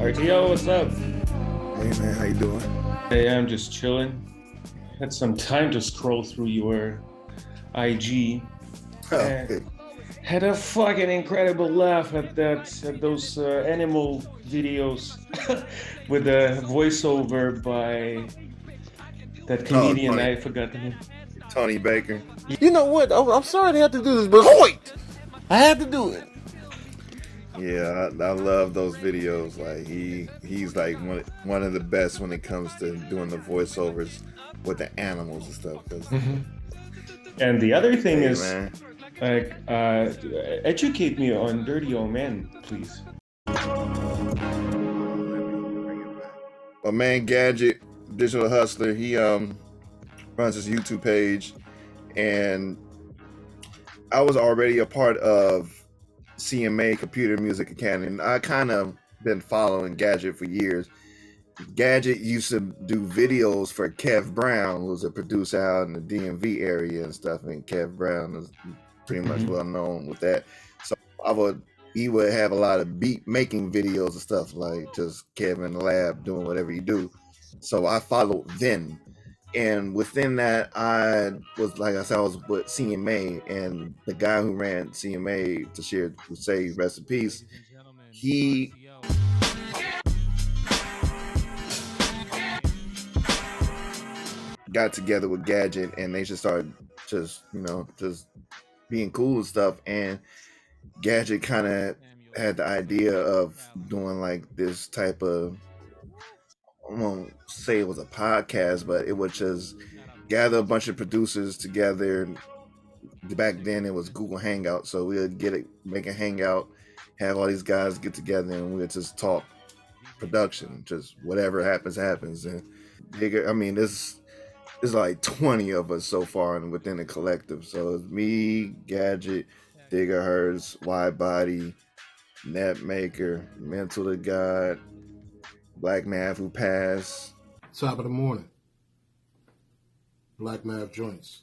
RTO, what's up? Hey man, how you doing? Hey, I'm just chilling. Had some time to scroll through your IG. Okay. Had a fucking incredible laugh at those animal videos with a voiceover by that Oh, comedian. I forgot the name. Tony Baker. You know what? I'm sorry to have to do this, but wait! I had to do it. Yeah, I love those videos. Like he's like one of the best when it comes to doing the voiceovers with the animals and stuff. And the other thing is, man. like, educate me on Dirty Old Man, please. My man Gadget, Digital Hustler, he runs his YouTube page, and I was already a part of CMA, Computer Music Academy. I kind of been following Gadget for years. Gadget used to do videos for Kev Brown, who was a producer out in the DMV area and stuff. And Kev Brown is pretty much well known with that. So he would have a lot of beat making videos and stuff, like just Kev in the lab doing whatever he do. So I followed then. And within that, I was, like I said, I was with CMA, and the guy who ran CMA, to say rest in peace, he got together with Gadget, and they just started just being cool and stuff. And Gadget kind of had the idea of doing like this type of, I won't say it was a podcast, but it was just gather a bunch of producers together. Back then it was Google Hangout, so we would make a hangout, have all these guys get together, and we would just talk production, just whatever happens. And there's like 20 of us so far within the collective. So it's me, Gadget, Digger Hertz, Wide Body, Netmaker, Mental to God, Black Mav who passed. Top of the morning. Black Mav joints.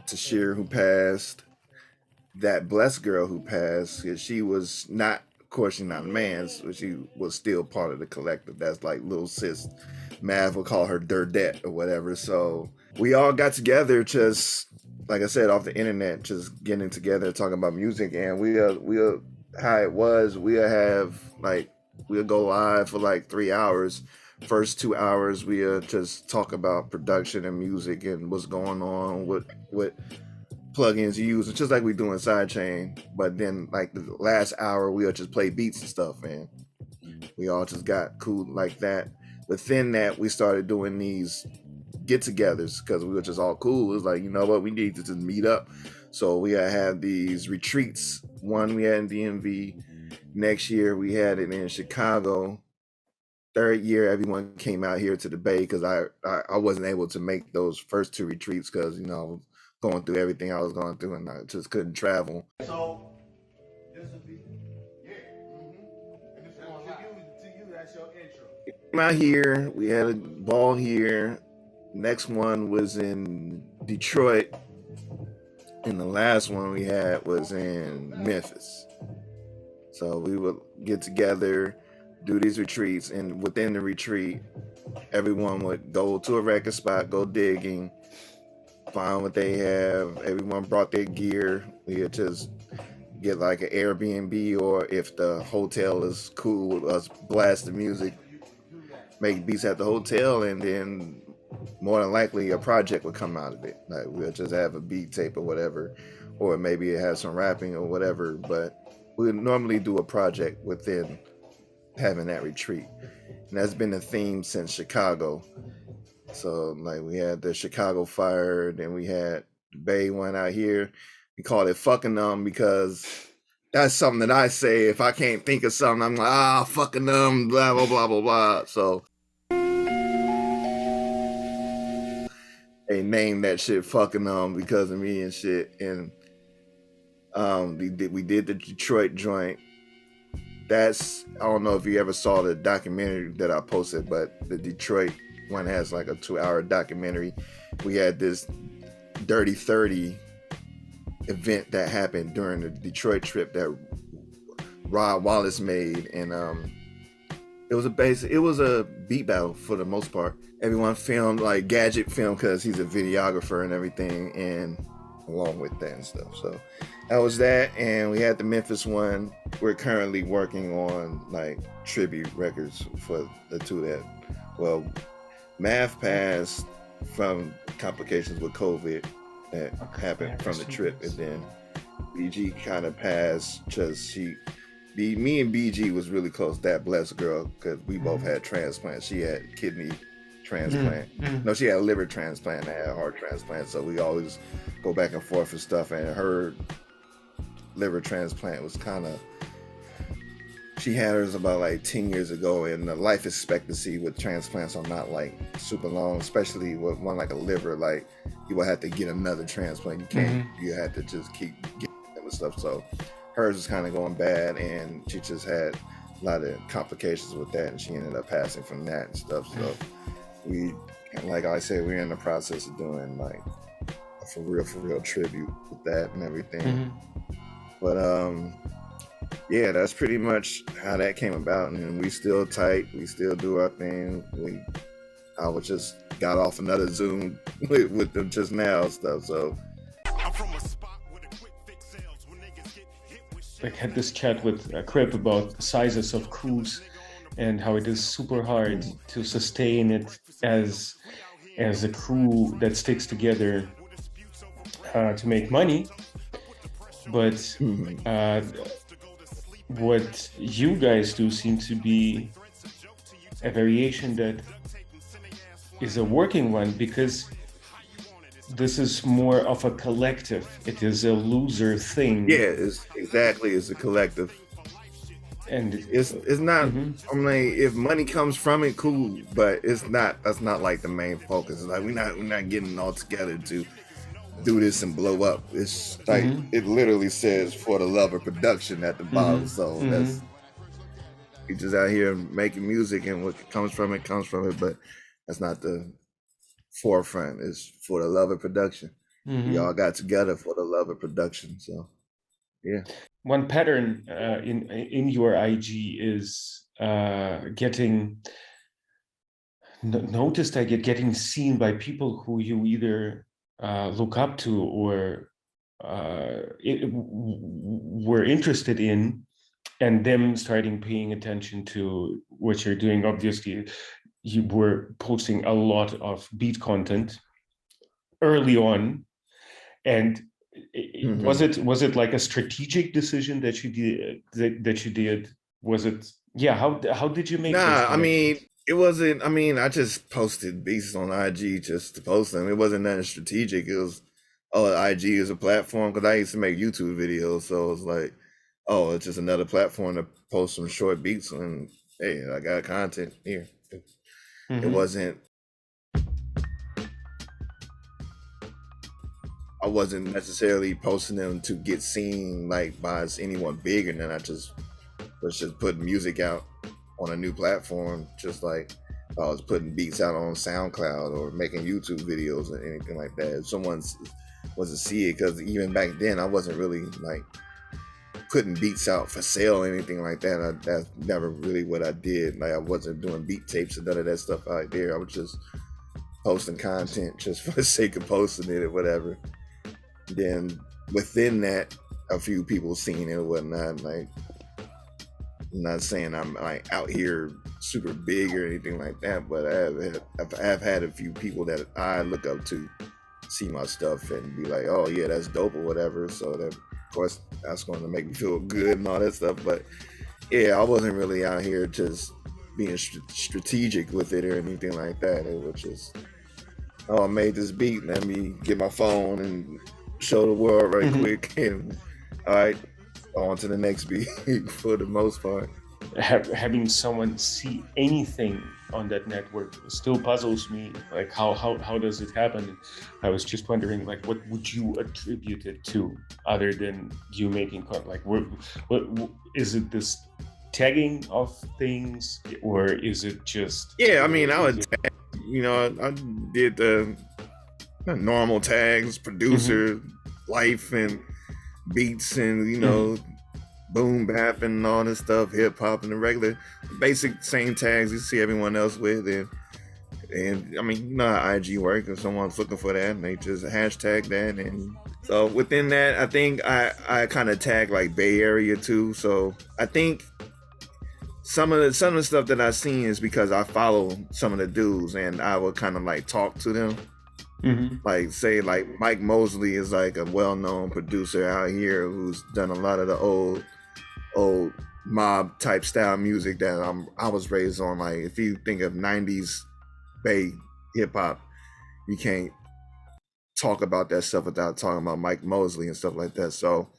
Tashir who passed. That Blessed Girl who passed. She was not, of course, she's not a man, so she was still part of the collective. That's like little sis. Mav would call her Durdette or whatever. So we all got together, just like I said, off the internet, just getting together, talking about music. And we'll how it was, we'll go live for like 3 hours. First 2 hours, we'll just talk about production and music and what's going on, what plugins you use, just like we do in Sidechain. But then like the last hour, we'll just play beats and stuff, and we all just got cool like that. Within that, we started doing these get-togethers because we were just all cool. It was like, you know what, we need to just meet up. So we have these retreats. One we had in DMV. Next year we had it in Chicago. Third year, everyone came out here to the Bay because I wasn't able to make those first two retreats because, I was going through everything I was going through and I just couldn't travel. So this would be, and this one to you, that's your intro. Out here, we had a ball here. Next one was in Detroit, and the last one we had was in Memphis. So we would get together, do these retreats, and within the retreat, everyone would go to a record spot, go digging, find what they have. Everyone brought their gear. We would just get like an Airbnb, or if the hotel is cool with us, blast the music, make beats at the hotel, and then more than likely a project would come out of it. Like we'll just have a beat tape or whatever, or maybe it has some rapping or whatever, but we would normally do a project within having that retreat. And that's been the theme since Chicago. So like we had the Chicago Fire, then we had the Bay one out here. We called it fucking them because that's something that I say. If I can't think of something, I'm like, fucking them, blah, blah, blah, blah, blah. So they named that shit fucking them because of me and shit. And we did the Detroit joint. That's, I don't know if you ever saw the documentary that I posted, but the Detroit one has like a 2-hour documentary. We had this Dirty 30 event that happened during the Detroit trip that Rod Wallace made, and it was a beat battle for the most part. Everyone filmed like Gadget filmed because he's a videographer and everything, and along with that and stuff. So that was that, and we had the Memphis one. We're currently working on like tribute records for the two that, well, Mav passed from complications with COVID that happened from the trip, and then BG kind of passed because me and BG was really close. That blessed girl, because we both had transplants. She had kidney transplant. No, she had a liver transplant. I had a heart transplant. So we always go back and forth and stuff. And her liver transplant was kind of, she had hers about like 10 years ago, and the life expectancy with transplants are not like super long, especially with one like a liver. Like you will have to get another transplant. You can't. You have to just keep getting them and stuff. So hers was kind of going bad, and she just had a lot of complications with that, and she ended up passing from that and stuff. So we, like I said, we're in the process of doing like a for real tribute with that and everything. But yeah, that's pretty much how that came about, and we still tight. We still do our thing. I was just got off another Zoom with them just now and stuff. So I had this chat with Crip about the sizes of crews and how it is super hard to sustain it as a crew that sticks together to make money. But what you guys do seem to be a variation that is a working one, because this is more of a collective. It is a loser thing. Yeah, it's a collective. And it's not, I'm like, if money comes from it, cool, but that's not like the main focus. It's like we're not getting all together to do this and blow up. It's like it literally says for the love of production at the bottom. So that's, we just out here making music, and what comes from it, but that's not the forefront. It's for the love of production. We all got together for the love of production. So yeah. One pattern in your IG is getting noticed. I getting seen by people who you either look up to or were interested in, and them starting paying attention to what you're doing. Obviously, you were posting a lot of beat content early on, and was it like a strategic decision that you did? Was it? Yeah. How did you make? Nah, I mean, it wasn't. I mean, I just posted beats on IG just to post them. It wasn't nothing strategic. It was, IG is a platform, because I used to make YouTube videos, so it's like, it's just another platform to post some short beats, and hey, I got content here. It wasn't. I wasn't necessarily posting them to get seen like by anyone big, and then I just was just putting music out on a new platform, just like I was putting beats out on SoundCloud or making YouTube videos or anything like that. If someone was to see it, because even back then I wasn't really like putting beats out for sale or anything like that. That's never really what I did. Like I wasn't doing beat tapes and none of that stuff out there. I was just posting content just for the sake of posting it or whatever. Then within that, a few people seen it or whatnot. Like, I'm not saying I'm like out here super big or anything like that, but I've had a few people that I look up to see my stuff and be like, oh yeah, that's dope or whatever. So that, of course, that's going to make me feel good and all that stuff. But yeah, I wasn't really out here just being strategic with it or anything like that. It was just, I made this beat, let me get my phone and show the world right quick, and all right, on to the next beat for the most part. Having someone see anything on that network still puzzles me. Like how does it happen? I was just wondering, like, what would you attribute it to other than you making content? Like, what is it? This tagging of things, or is it just? Yeah, I mean, I would tag, I did the normal tags, producer, life, and beats, and boom bap and all this stuff, hip hop and the regular basic same tags you see everyone else with, and I mean, you know how IG work. If someone's looking for that, they just hashtag that, and so within that, I think I kind of tag like Bay Area too. So I think some of the stuff that I've seen is because I follow some of the dudes, and I would kind of like talk to them. Like say like Mike Mosley is like a well-known producer out here who's done a lot of the old mob type style music that I was raised on. Like if you think of 90s Bay hip hop, you can't talk about that stuff without talking about Mike Mosley and stuff like that. So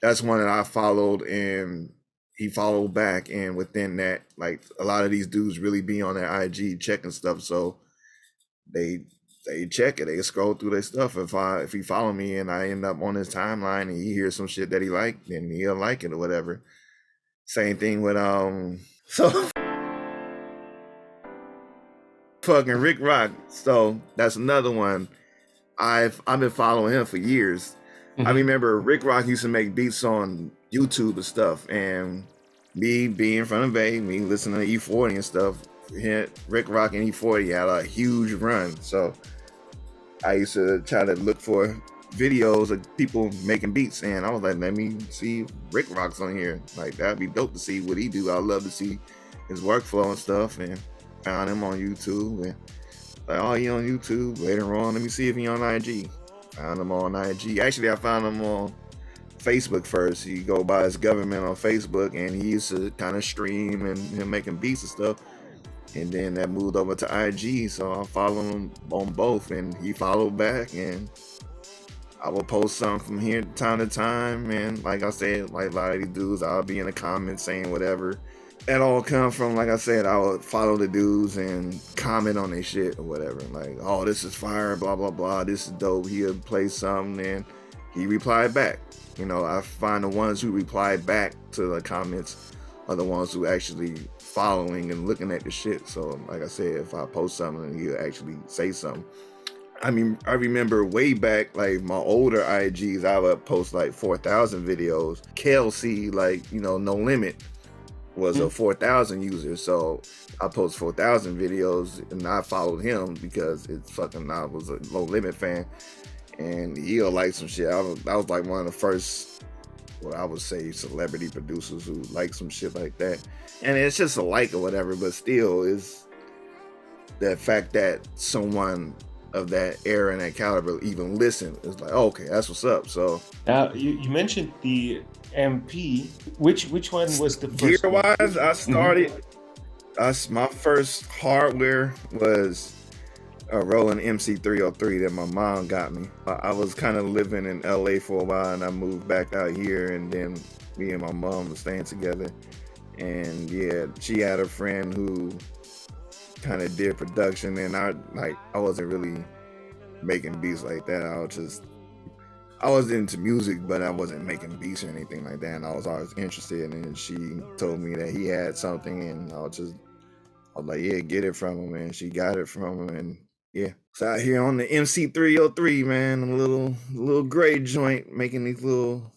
that's one that I followed, and he followed back, and within that, like a lot of these dudes really be on their IG checking stuff, so they check it, they scroll through their stuff. If he follow me and I end up on his timeline and he hears some shit that he liked, then he'll like it or whatever. Same thing with so fucking Rick Rock. So that's another one. I've been following him for years. I remember Rick Rock used to make beats on YouTube and stuff, and me being from the Bay, me listening to E40 and stuff, Rick Rock and E40 had a huge run. So I used to try to look for videos of people making beats, and I was like, let me see Rick Rock's on here. Like that'd be dope to see what he do. I'd love to see his workflow and stuff, and found him on YouTube, and like, oh, he on YouTube. Later on, let me see if he on IG. Found him on IG. Actually, I found him on Facebook first. He go by his government on Facebook, and he used to kind of stream and him making beats and stuff. And then that moved over to IG, so I followed him on both, and he followed back, and I will post something from here time to time, and like I said, like a lot of these dudes, I'll be in the comments saying whatever. That all come from, like I said, I would follow the dudes and comment on their shit or whatever. Like, oh, this is fire, blah, blah, blah, this is dope, he'll play something, and he replied back. You know, I find the ones who reply back to the comments are the ones who actually following and looking at the shit. So like I said, if I post something, he'll actually say something. I mean, I remember way back, like my older IGs, I would post like 4,000 videos. Kelsey, like, you know, No Limit was a 4,000 user. So I post 4,000 videos, and I followed him because I was a No Limit fan, and he'll like some shit. I was like one of the first, what I would say, celebrity producers who like some shit like that. And it's just a like or whatever, but still is the fact that someone of that era and that caliber even listen is like, oh, okay, that's what's up. So you mentioned the MP. Which one was the first gear wise? I started. My first hardware was a Roland MC303 that my mom got me. I was kind of living in LA for a while, and I moved back out here, and then me and my mom were staying together. And yeah, she had a friend who kind of did production, and I wasn't really making beats like that. I was into music, but I wasn't making beats or anything like that, and I was always interested. And she told me that he had something, and I was like, yeah, get it from him. And she got it from him, and yeah. So out here on the MC303, man, a little gray joint, making these little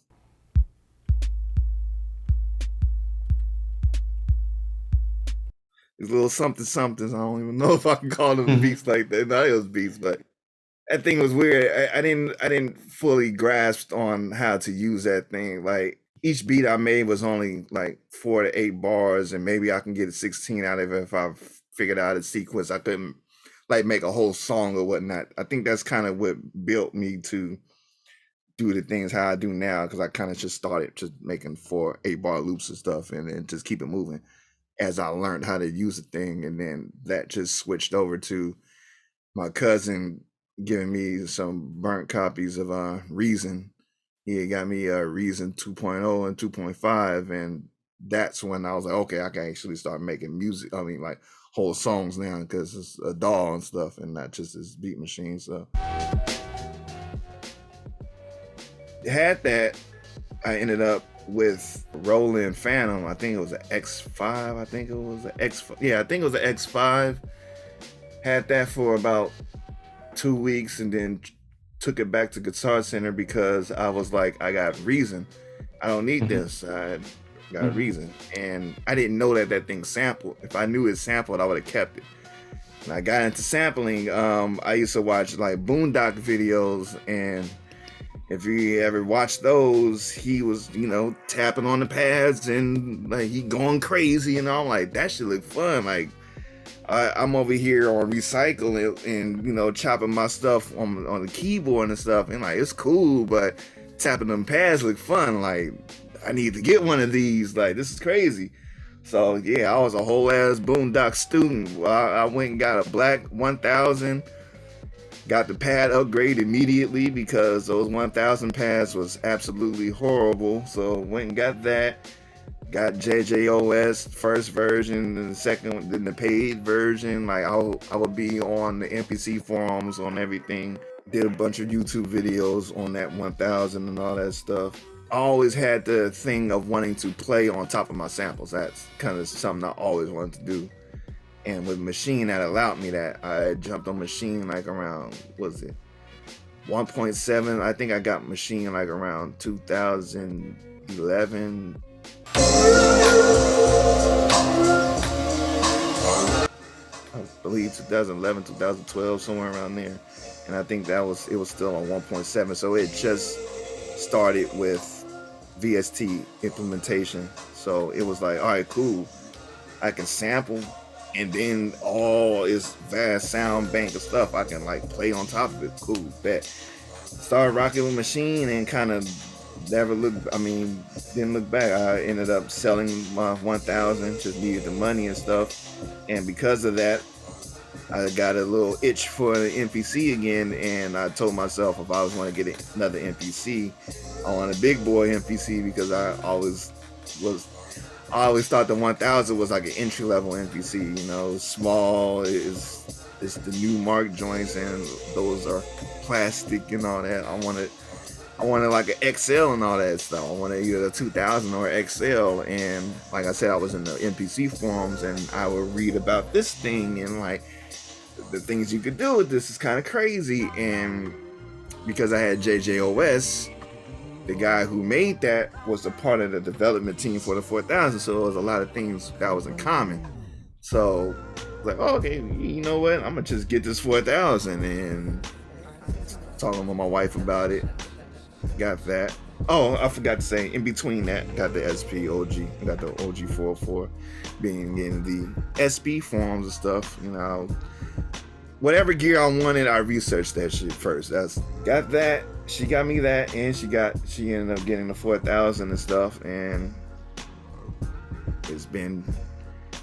somethings. I don't even know if I can call them beats like that. No, it was beats, but that thing was weird. I didn't fully grasp on how to use that thing. Like each beat I made was only like 4 to 8 bars, and maybe I can get 16 out of it if I figured out a sequence. I couldn't like make a whole song or whatnot. I think that's kind of what built me to do the things how I do now, because I kind of just started just making 4 8-bar loops and stuff, and then just keep it moving as I learned how to use the thing. And then that just switched over to my cousin giving me some burnt copies of Reason. He had got me Reason 2.0 and 2.5, and that's when I was like, okay, I can actually start making music. I mean, like whole songs now, because it's a DAW and stuff, and not just this beat machine. So had that. I ended up with Roland Phantom. I think it was an X5. I think it was an X5. Had that for about 2 weeks, and then took it back to Guitar Center because I was like, I got Reason. I don't need this. I got a reason. And I didn't know that thing sampled. If I knew it sampled, I would have kept it. And I got into sampling. I used to watch like Boondock videos, and if you ever watched those, he was, you know, tapping on the pads and like he going crazy, and I'm like, that should look fun. Like I'm over here on recycling and, you know, chopping my stuff on the keyboard and stuff, and like it's cool, but tapping them pads look fun. Like I need to get one of these. Like this is crazy. So yeah, I was a whole ass Boondock student. I went and got a black 1000. Got the pad upgrade immediately because those 1000 pads was absolutely horrible. So went and got that. Got JJOS first version, and the second, then the paid version. Like I would be on the MPC forums on everything. Did a bunch of YouTube videos on that 1000 and all that stuff. I always had the thing of wanting to play on top of my samples. That's kind of something I always wanted to do. And with Maschine, that allowed me that. I jumped on Maschine like around, what was it, 1.7. I think I got Maschine like around 2011. I believe 2011, 2012, somewhere around there. And I think it was still on 1.7. So it just started with VST implementation. So it was like, all right, cool. I can sample, and then all this vast sound bank of stuff I can like play on top of it. Cool, bet. Started rocking with Maschine and kind of didn't look back. I ended up selling my 1000, just needed the money and stuff. And because of that, I got a little itch for the MPC again, and I told myself if I was going to get another MPC, I want a big boy MPC, because I always thought the 1000 was like an entry level MPC, you know, small, it's the new Mark joints, and those are plastic and all that. I wanted like an XL and all that stuff. I wanted either a 2000 or XL, and like I said, I was in the MPC forums, and I would read about this thing, and like the things you could do with this is kind of crazy. And because I had JJOS, the guy who made that was a part of the development team for the 4000, so there was a lot of things that was in common. So like, oh, okay, you know what, I'm gonna just get this 4000, and talking with my wife about it, got that. Oh, I forgot to say, in between that, got the SP OG, got the OG 404, being in the SP forms and stuff, you know. Whatever gear I wanted, I researched that shit first. Got that. She got me that, and she ended up getting the 4000 and stuff, and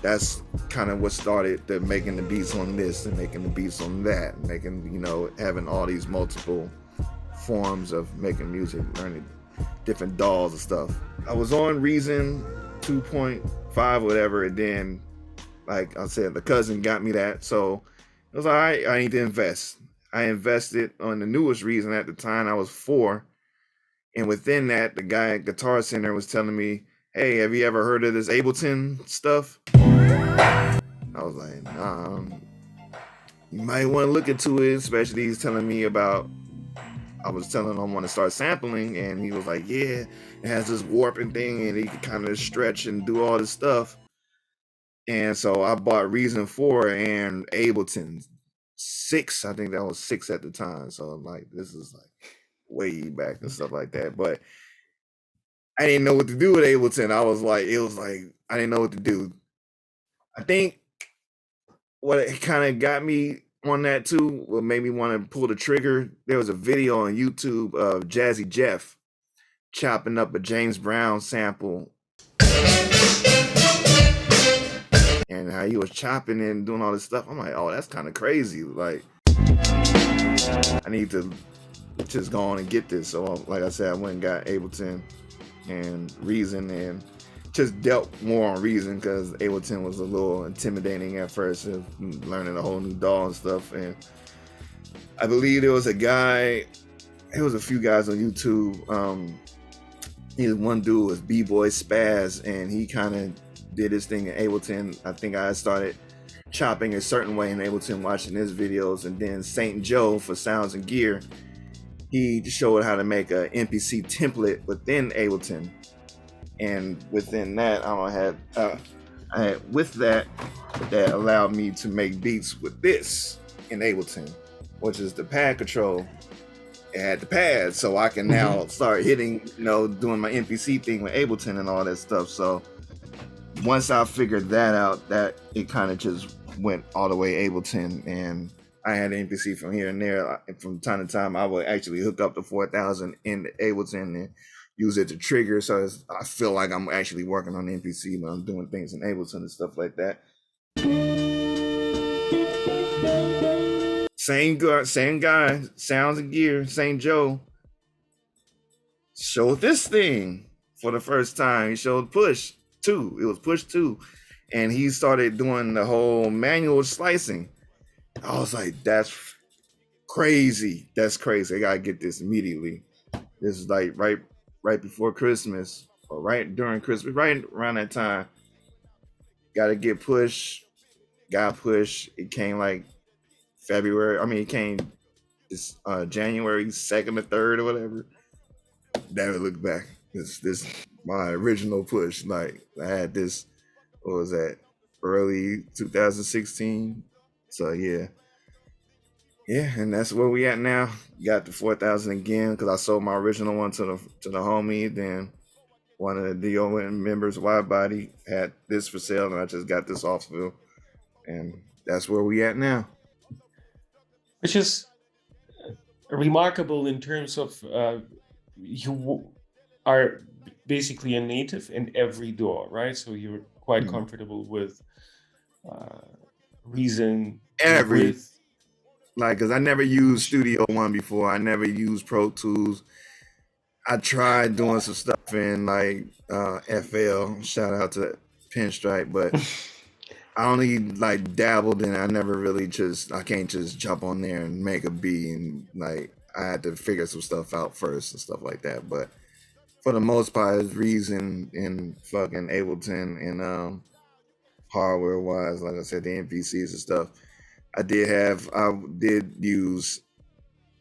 that's kind of what started the making the beats on this and making the beats on that, making, you know, having all these multiple forms of making music, learning different DAWs and stuff. I was on Reason 2.5 or whatever, and then, like I said, the cousin got me that, so I was like, all right, I need to invest. I invested on the newest Reason at the time. I was 4. And within that, the guy at Guitar Center was telling me, hey, have you ever heard of this Ableton stuff? I was like, nah, you might want to look into it, especially he's telling me about, I was telling him I want to start sampling, and he was like, yeah, it has this warping thing, and he can kind of stretch and do all this stuff. And so I bought Reason 4 and Ableton 6. I think that was 6 at the time. So I'm like, this is like way back and stuff like that. But I didn't know what to do with Ableton. I didn't know what to do. I think what it kind of got me on that too, what made me want to pull the trigger, there was a video on YouTube of Jazzy Jeff chopping up a James Brown sample, and how he was chopping and doing all this stuff. I'm like, oh, that's kind of crazy. Like, I need to just go on and get this. So like I said, I went and got Ableton and Reason, and just dealt more on Reason because Ableton was a little intimidating at first, learning a whole new DAW and stuff. And I believe there was a few guys on YouTube. One dude was B-Boy Spaz, and he kind of did his thing in Ableton. I think I started chopping a certain way in Ableton watching his videos, and then Saint Joe for Sounds and Gear, he showed how to make a MPC template within Ableton. and within that, I had with that allowed me to make beats with this in Ableton, which is the pad control. It had the pads, so I can now start hitting, doing my MPC thing with Ableton and all that stuff. So once I figured that out, that it kind of just went all the way Ableton, and I had MPC from here and there. From time to time, I would actually hook up the 4000 in Ableton and use it to trigger. So I feel like I'm actually working on the MPC when I'm doing things in Ableton and stuff like that. Same guy, Sounds and Gear, St. Joe, showed this thing for the first time. He showed Push 2. It was Push 2. And he started doing the whole manual slicing. I was like, that's crazy. That's crazy. I gotta get this immediately. This is like right before Christmas, or right during Christmas, right around that time. Gotta get Push. Got Push. It came like February. I mean, it came this January 2nd or 3rd or whatever. Never look back. This my original Push. Like, I had this, what was that, early 2016. So yeah, and that's where we at now. Got the 4000 again because I sold my original one to the homie. Then one of the DO members, Wide Body, had this for sale, and I just got this off of him, and that's where we at now. Which is remarkable in terms of you are basically a native in every DAW, right? So you're quite comfortable with Reason, like, because I never used Studio One before. I never used Pro Tools. I tried doing some stuff in like FL. Shout out to Pinstripe, but I only like dabbled in it. I never really I can't just jump on there and make a beat, and like I had to figure some stuff out first and stuff like that. But for the most part, it's Reason and fucking Ableton and hardware wise, like I said, the MPCs and stuff. I did use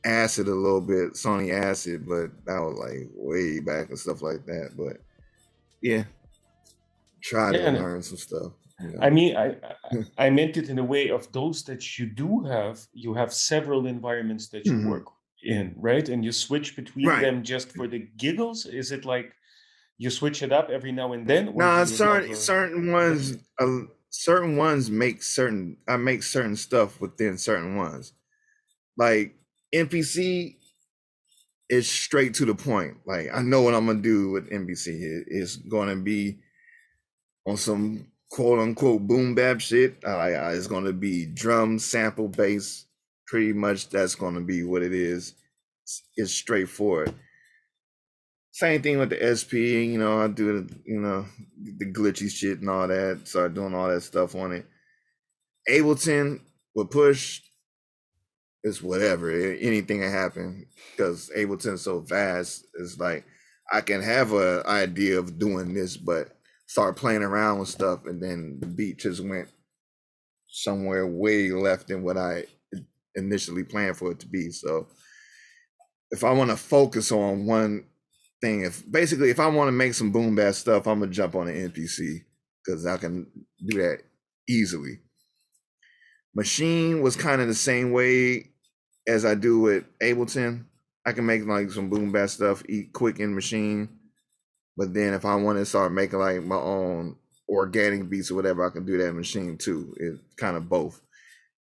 Acid a little bit, Sony Acid, but that was like way back and stuff like that. But yeah, try to learn some stuff. I mean, I meant it in a way of those that you do have. You have several environments that you work in, right? And you switch between them just for the giggles. Is it like you switch it up every now and then? No, certain ones make certain. I make certain stuff within certain ones. Like MPC is straight to the point. Like, I know what I'm gonna do with MPC. It's gonna be on some quote unquote boom bap shit. It's gonna be drum sample bass. Pretty much that's gonna be what it is. It's straightforward. Same thing with the SP, I do the glitchy shit and all that. Start doing all that stuff on it. Ableton with Push, it's whatever. Anything can happen because Ableton's so vast. It's like I can have an idea of doing this, but start playing around with stuff, and then the beat just went somewhere way left than what I initially planned for it to be. So if I want to focus on one thing, if I want to make some boom bap stuff, I'm gonna jump on an MPC because I can do that easily. Maschine was kind of the same way as I do with Ableton. I can make like some boom bap stuff quick in Maschine, but then if I want to start making like my own organic beats or whatever, I can do that in Maschine too. It's kind of both.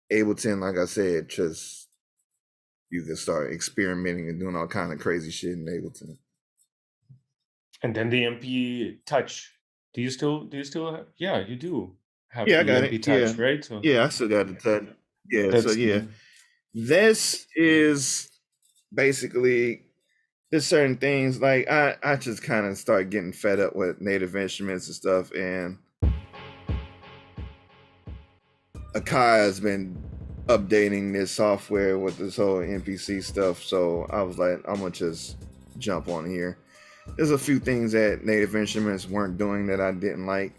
Ableton, like I said, just you can start experimenting and doing all kind of crazy shit in Ableton. And then the MP Touch. Do you still have? Yeah, you do have I the got MP it. Touch, right? So I still got the Touch. This is basically there's certain things like I just kind of start getting fed up with native instruments and stuff, and Akai has been updating this software with this whole MPC stuff, so I was like, I'm gonna just jump on here. There's a few things that Native Instruments weren't doing that I didn't like.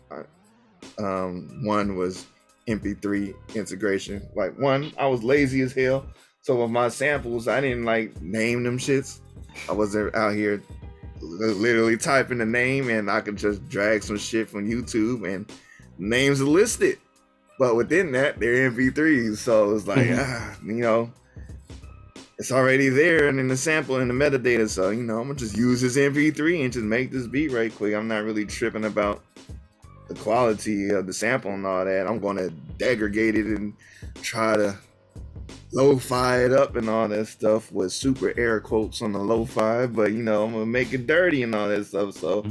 One was MP3 integration. Like, I was lazy as hell, so with my samples, I didn't like name them shits. I wasn't out here literally type in the name and I can just drag some shit from YouTube and names are listed. But within that, they're MP3s. So it's like, it's already there and in the sample and the metadata. So, I'm gonna just use this MP3 and just make this beat right quick. I'm not really tripping about the quality of the sample and all that. I'm gonna degrade it and try to lo-fi it up and all that stuff with super air quotes on the lo-fi, but I'm gonna make it dirty and all that stuff. So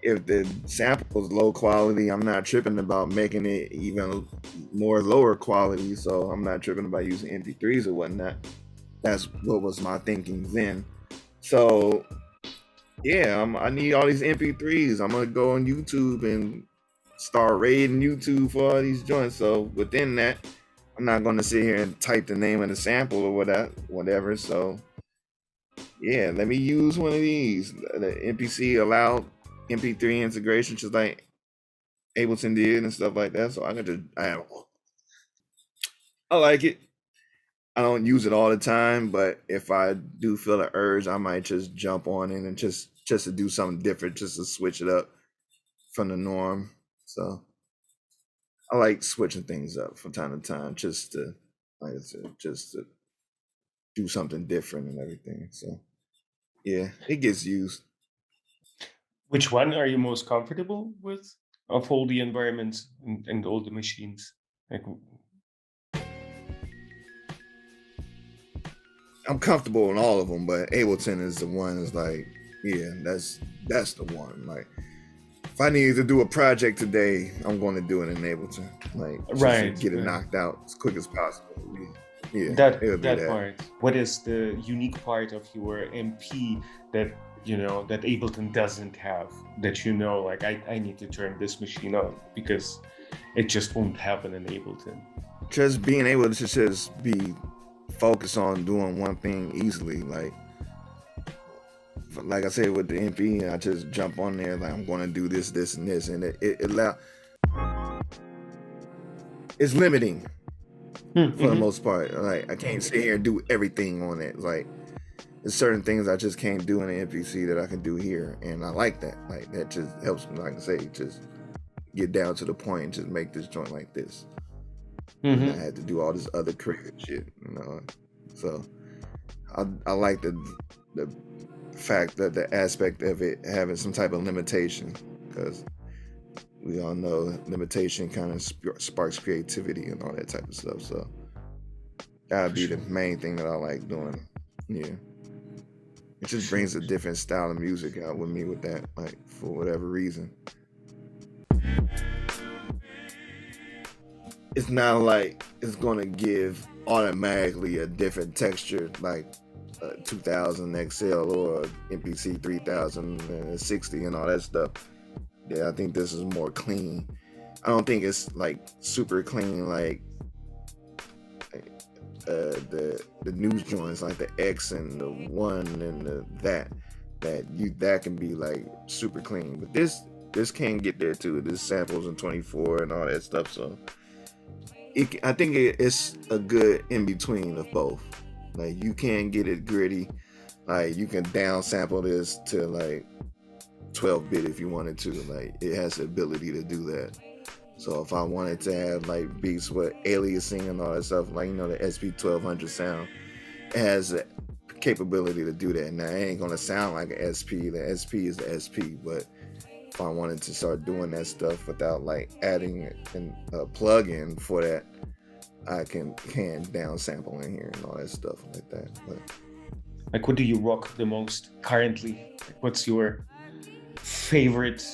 if the sample is low quality, I'm not tripping about making it even more lower quality. So I'm not tripping about using MP3s or whatnot. That's what was my thinking then. So yeah, I need all these MP3s. I'm gonna go on YouTube and start raiding YouTube for all these joints. So within that, I'm not gonna sit here and type the name of the sample or whatever. So yeah, let me use one of these. The MPC allowed MP3 integration, just like Ableton did and stuff like that. So I like it. I don't use it all the time, but if I do feel the urge, I might just jump on it and just to do something different, just to switch it up from the norm. So I like switching things up from time to time, just to, like I said, just to do something different and everything. So yeah, it gets used. Which one are you most comfortable with of all the environments and all the machines? Like, I'm comfortable in all of them, but Ableton is the one that's like, yeah, that's the one. Like, if I needed to do a project today, I'm going to do it in Ableton. Like, just right, to get it right. knocked out as quick as possible. Yeah, that part. What is the unique part of your MP that that Ableton doesn't have? That like I need to turn this machine on because it just won't happen in Ableton. Just being able to just be focused on doing one thing easily, like I said with the MP, I just jump on there like I'm going to do this, this, and this, and it's limiting for the most part. Like I can't sit here and do everything on it. Like there's certain things I just can't do in the MPC that I can do here, and I like that. Like that just helps me, like I say, just get down to the point and just make this joint like this. And I had to do all this other creative shit, So I like the fact that the aspect of it having some type of limitation, because we all know limitation kind of sparks creativity and all that type of stuff. So that'd be the main thing that I like doing. Yeah, it just brings a different style of music out with me with that, like for whatever reason. It's not like it's gonna give automatically a different texture like 2000 XL or MPC 3060 and all that stuff. Yeah, I think this is more clean. I don't think it's like super clean like the news joints like the X and the One and that can be like super clean. But this can get there too. This samples in 24 and all that stuff. So I think it's a good in between of both. Like you can get it gritty, like you can down sample this to like 12-bit if you wanted to. Like it has the ability to do that. So if I wanted to have like beats with aliasing and all that stuff, like the SP1200 sound, it has the capability to do that. Now it ain't gonna sound like an SP. The SP is the SP, but if I wanted to start doing that stuff without like adding a plug-in for that, I can down sample in here and all that stuff like that. But like, what do you rock the most currently? Like, what's your favorite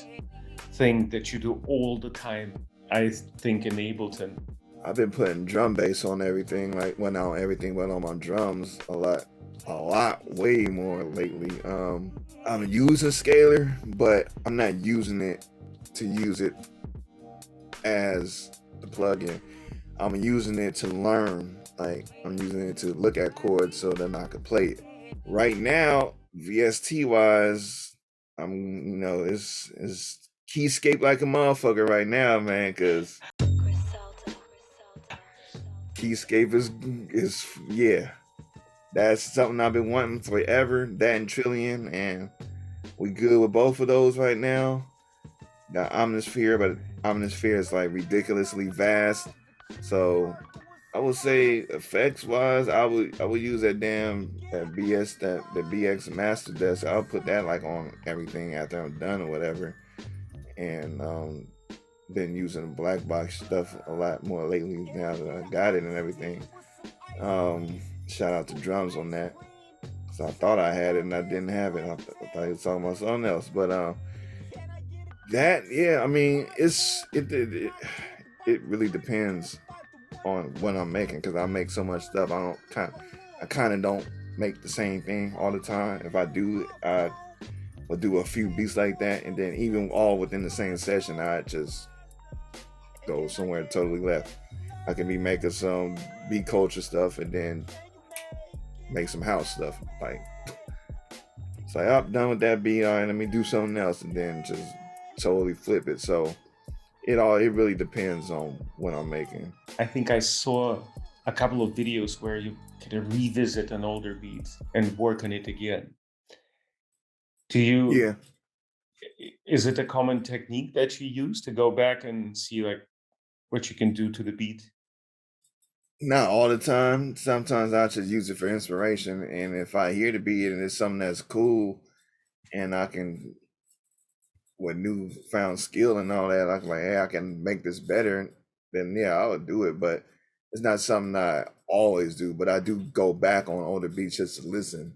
thing that you do all the time? I think in Ableton. I've been putting drum bass on everything, like well, not on everything, but on my drums a lot, way more lately. I'm using Scalar, but I'm not using it to use it as the plugin. I'm using it to learn. Like I'm using it to look at chords so then I can play it. Right now, VST wise, I'm it's keyscape like a motherfucker right now, man, because keyscape is yeah. That's something I've been wanting forever. That and Trillion, and we good with both of those right now. The Omnisphere, but Omnisphere is like ridiculously vast. So I would say effects wise, I would use that BX Master Desk. I'll put that like on everything after I'm done or whatever. And been using black box stuff a lot more lately now that I got it and everything. Shout out to drums on that. So I thought I had it and I didn't have it. I thought he was talking about something else. But that, yeah, I mean, it really depends on what I'm making, because I make so much stuff. I kind of don't make the same thing all the time. If I do, I will do a few beats like that, and then even all within the same session, I just go somewhere totally left. I can be making some beat culture stuff and then make some house stuff. Like, it's like, I'm done with that beat. All right, let me do something else, and then just totally flip it. So it really depends on what I'm making. I think I saw a couple of videos where you kind of revisit an older beat and work on it again. Yeah. Is it a common technique that you use to go back and see like what you can do to the beat? Not all the time. Sometimes I just use it for inspiration, and if I hear the beat and it's something that's cool and I can, with newfound skill and all that, I can like, hey, I can make this better, then yeah, I would do it. But it's not something I always do. But I do go back on older beats just to listen,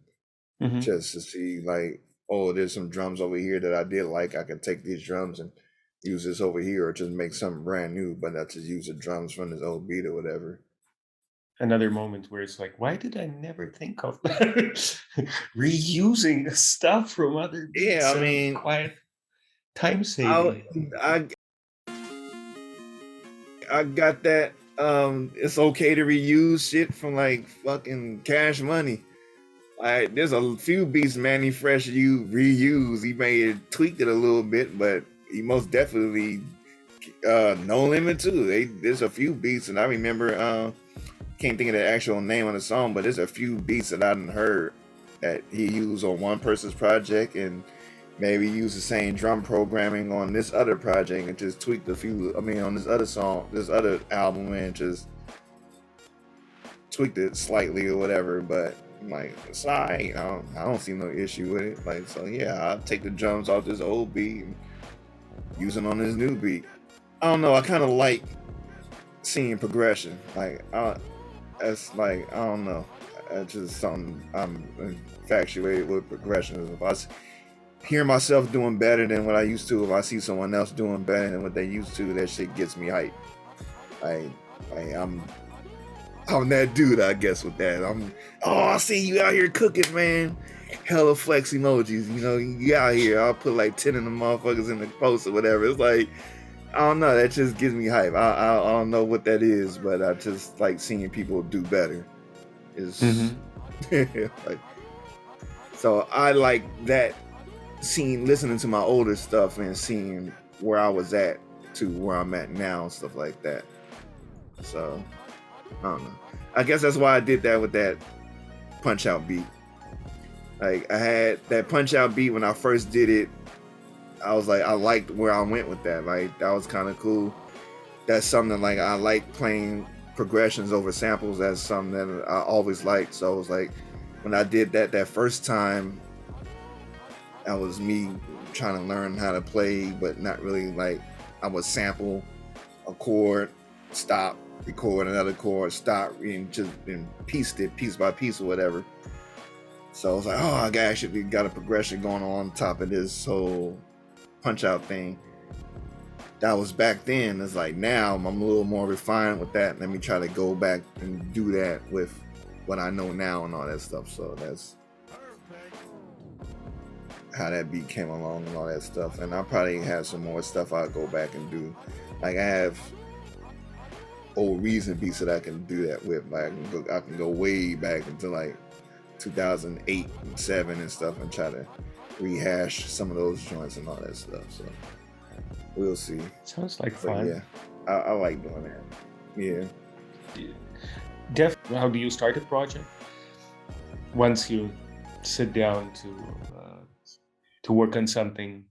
just to see like, oh, there's some drums over here that I did like. I can take these drums and use this over here, or just make something brand new, but not just use the drums from this old beat or whatever. Another moment where it's like, why did I never think of reusing stuff from other beats? Yeah, I mean, quite time saving. I got that. It's okay to reuse shit from like fucking Cash Money. Like, there's a few beats Manie Fresh you reuse. He may have tweaked it a little bit, but he most definitely No Limit too. There's a few beats, and I remember can't think of the actual name of the song, but there's a few beats that I didn't heard that he used on one person's project, and maybe use the same drum programming on this other project and just tweaked a few. I mean, on this other song, this other album, and just tweaked it slightly or whatever. But like, it's alright. I don't see no issue with it. Like, so yeah, I'll take the drums off this old beat and use them on this new beat. I don't know. I kind of like seeing progression. Like, that's like, I don't know. That's just something I'm infatuated with, progression. If I hear myself doing better than what I used to, if I see someone else doing better than what they used to, that shit gets me hyped. I'm that dude, I guess, with that. I see you out here cooking, man. Hella flex emojis, you know, you out here. I'll put like 10 of them motherfuckers in the post or whatever. It's like, I don't know, that just gives me hype. I don't know what that is, but I just like seeing people do better. Like, so I like that, listening to my older stuff and seeing where I was at to where I'm at now and stuff like that. So I don't know. I guess that's why I did that with that Punch Out beat. Like, I had that Punch Out beat when I first did it. I was like, I liked where I went with that. Like, that was kind of cool. That's something like, I like playing progressions over samples. That's something that I always liked. So it was like, when I did that first time, that was me trying to learn how to play, but not really. Like, I would sample a chord, stop, record another chord, stop, and just pieced it piece by piece or whatever. So I was like, oh, I actually got a progression going on top of this whole Punch Out thing. That was back then. It's like, now I'm a little more refined with that. Let me try to go back and do that with what I know now and all that stuff. So that's how that beat came along and all that stuff. And I probably have some more stuff I'll go back and do. Like, I have old Reason beats that I can do that with. Like, I can go way back into like 2008 and 7 and stuff and try to rehash some of those joints and all that stuff. So we'll see. Sounds like But fun. yeah, I like doing that. Yeah. How do you start a project? Once you sit down to work on something?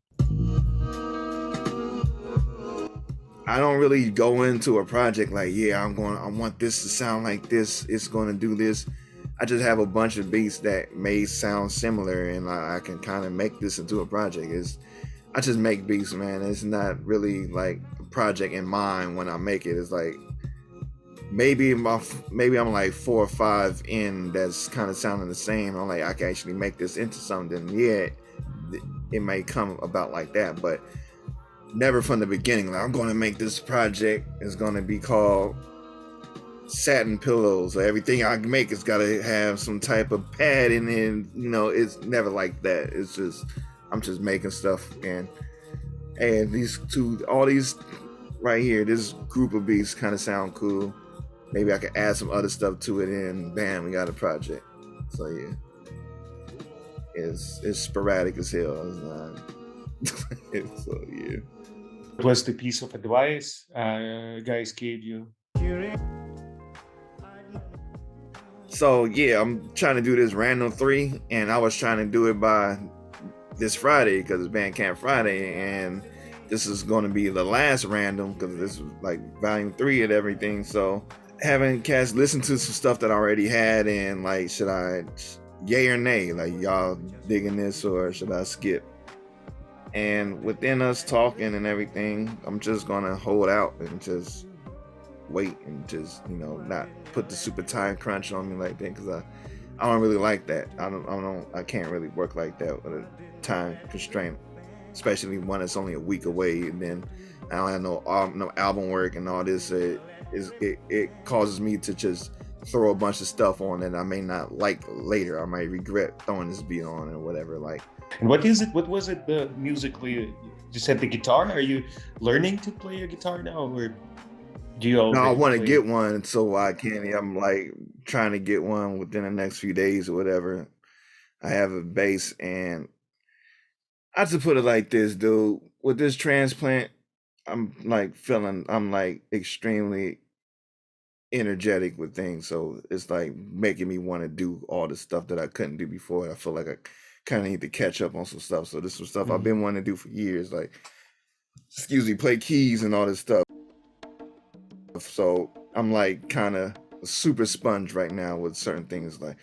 I don't really go into a project like, yeah, I want this to sound like this. It's going to do this. I just have a bunch of beats that may sound similar, and I can kind of make this into a project. I just make beats, man. It's not really like a project in mind when I make it. It's like maybe I'm like 4 or 5 in that's kind of sounding the same. I'm like, I can actually make this into something. Yeah, it may come about like that, but never from the beginning. Like, I'm going to make this project. It's going to be called Satin Pillows. So everything I make has got to have some type of pad in it. You know, it's never like that. It's just, I'm just making stuff. And all these right here, this group of beats kind of sound cool. Maybe I could add some other stuff to it, and bam, we got a project. So yeah, it's sporadic as hell. It's not. So yeah. What was the piece of advice guys gave you? So yeah, I'm trying to do this random 3, and I was trying to do it by this Friday because it's Bandcamp Friday, and this is going to be the last random because this is like volume 3 and everything. So having cats listen to some stuff that I already had, and like, should I yay or nay? Like, y'all digging this, or should I skip? And within us talking and everything, I'm just gonna hold out and just wait and just, you know, not put the super time crunch on me like that, because I don't really like that. I can't really work like that with a time constraint, especially when it's only a week away, and then I don't have no album work and all this. It causes me to just throw a bunch of stuff on that I may not like later. I might regret throwing this beat on or whatever. Like, and what is it? What was it musically? You said the guitar. Are you learning to play a guitar now, or do you? No, I want to get one, so I can. I'm like trying to get one within the next few days or whatever. I have a bass, and I just put it like this, dude. With this transplant, I'm like extremely energetic with things, so it's like making me want to do all the stuff that I couldn't do before. I feel like I kind of need to catch up on some stuff. So this is some stuff I've been wanting to do for years, like, play keys and all this stuff. So I'm like kind of a super sponge right now with certain things. Like,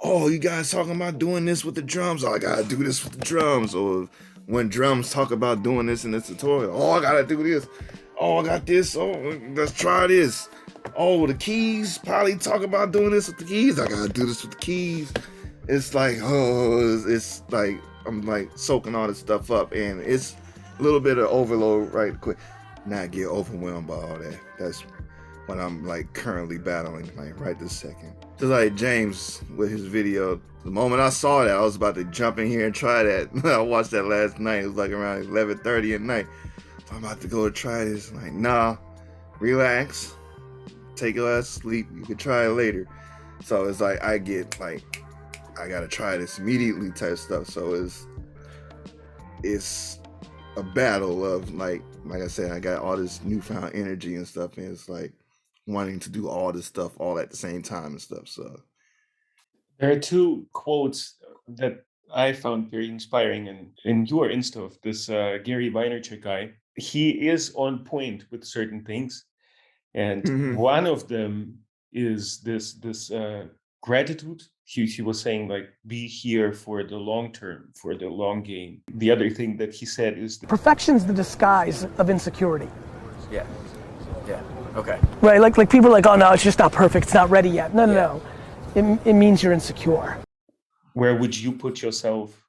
oh, you guys talking about doing this with the drums? Oh, I gotta do this with the drums. Or when drums talk about doing this in this tutorial, oh, I gotta do this. Oh, I got this. Oh, let's try this. Oh, the keys, probably talk about doing this with the keys. I gotta do this with the keys. It's like, oh, it's like I'm like soaking all this stuff up, and it's a little bit of overload right quick. Not get overwhelmed by all that. That's what I'm like currently battling, like right this second. Just like James with his video, the moment I saw that, I was about to jump in here and try that. I watched that last night. It was like around 11:30 at night. So I'm about to go try this. I'm like, nah, relax, take your ass to sleep. You can try it later. So it's like I get like, I gotta try this immediately type stuff. So it's a battle of like I said, I got all this newfound energy and stuff, and it's like wanting to do all this stuff all at the same time and stuff. So there are 2 quotes that I found very inspiring, and in your Insta of this Gary Vaynerchuk guy. He is on point with certain things, and one of them is this gratitude. He was saying, like, be here for the long term, for the long game. The other thing that he said is perfection's the disguise of insecurity. Yeah. Okay. Right, like people are like, oh no, it's just not perfect, it's not ready yet. No. It means you're insecure. Where would you put yourself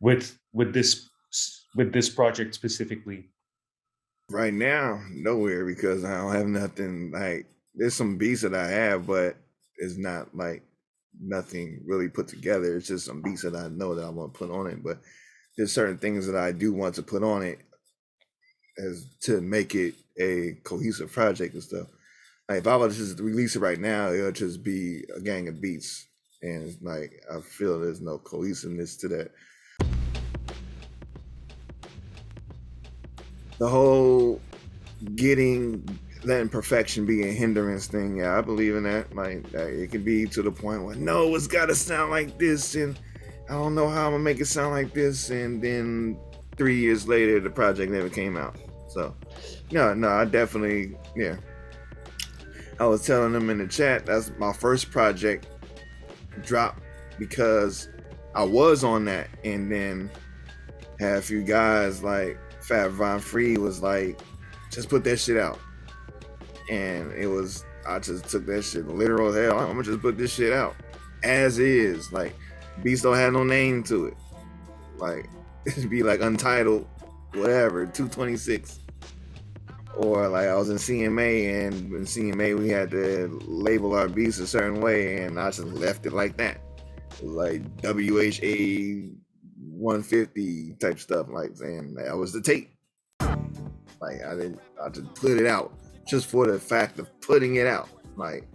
with this project specifically? Right now, nowhere, because I don't have nothing. Like, there's some beats that I have, but it's not like nothing really put together. It's just some beats that I know that I want to put on it, but there's certain things that I do want to put on it as to make it a cohesive project and stuff. Like, if I was to just release it right now, it'll just be a gang of beats, and it's like I feel there's no cohesiveness to that. The whole letting perfection be a hindrance thing, yeah, I believe in that. Like, it can be to the point where, no, it's gotta sound like this, and I don't know how I'm gonna make it sound like this, and then 3 years later the project never came out. So no, I definitely, yeah. I was telling them in the chat, that's my first project dropped because I was on that, and then had a few guys like Fat Von Free was like, just put that shit out. And it was, I just took that shit literal as hell. I'm gonna just put this shit out as is. Like, beats don't have no name to it. Like, it'd be like Untitled, whatever, 226. Or like I was in CMA, and in CMA we had to label our beats a certain way, and I just left it like that. It was like WHA 150 type stuff, like saying that was the tape. Like I just put it out just for the fact of putting it out. Like,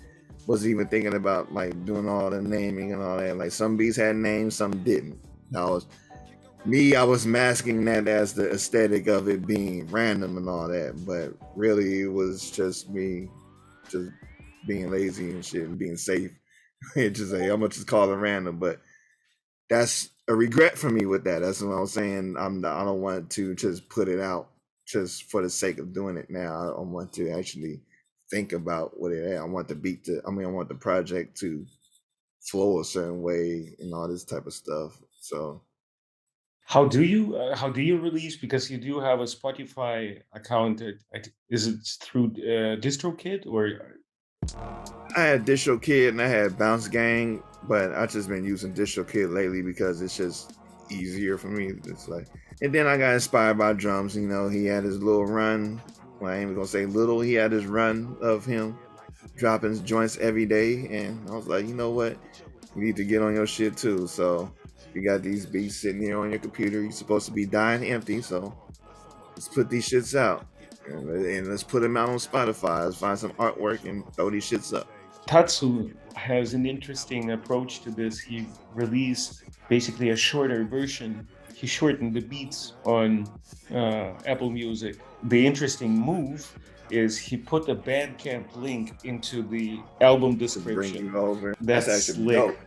wasn't even thinking about like doing all the naming and all that. Like, some beats had names, some didn't. I was masking that as the aesthetic of it being random and all that, but really it was just me just being lazy and shit and being safe. It's just like, I'm gonna just call it random, but that's a regret for me with that. That's what I was saying. I don't want to just put it out just for the sake of doing it now. I want to actually think about what it is. I want the project to flow a certain way and all this type of stuff. So How do you release? Because you do have a Spotify account. Is it through DistroKid or? I had DistroKid and I had Bounce Gang, but I just been using DistroKid lately because it's just easier for me. It's like, and then I got inspired by drums. You know, he had his little run. Well, I ain't even gonna say little. He had his run of him dropping joints every day, and I was like, you know what? You need to get on your shit too. So you got these beats sitting here on your computer. You're supposed to be dying empty, so let's put these shits out. And let's put them out on Spotify. Let's find some artwork and throw these shits up. Tatsu has an interesting approach to this. He released basically a shorter version. He shortened the beats on Apple Music. The interesting move is he put a Bandcamp link into the album description. To bring you over. That's actually slick. dope.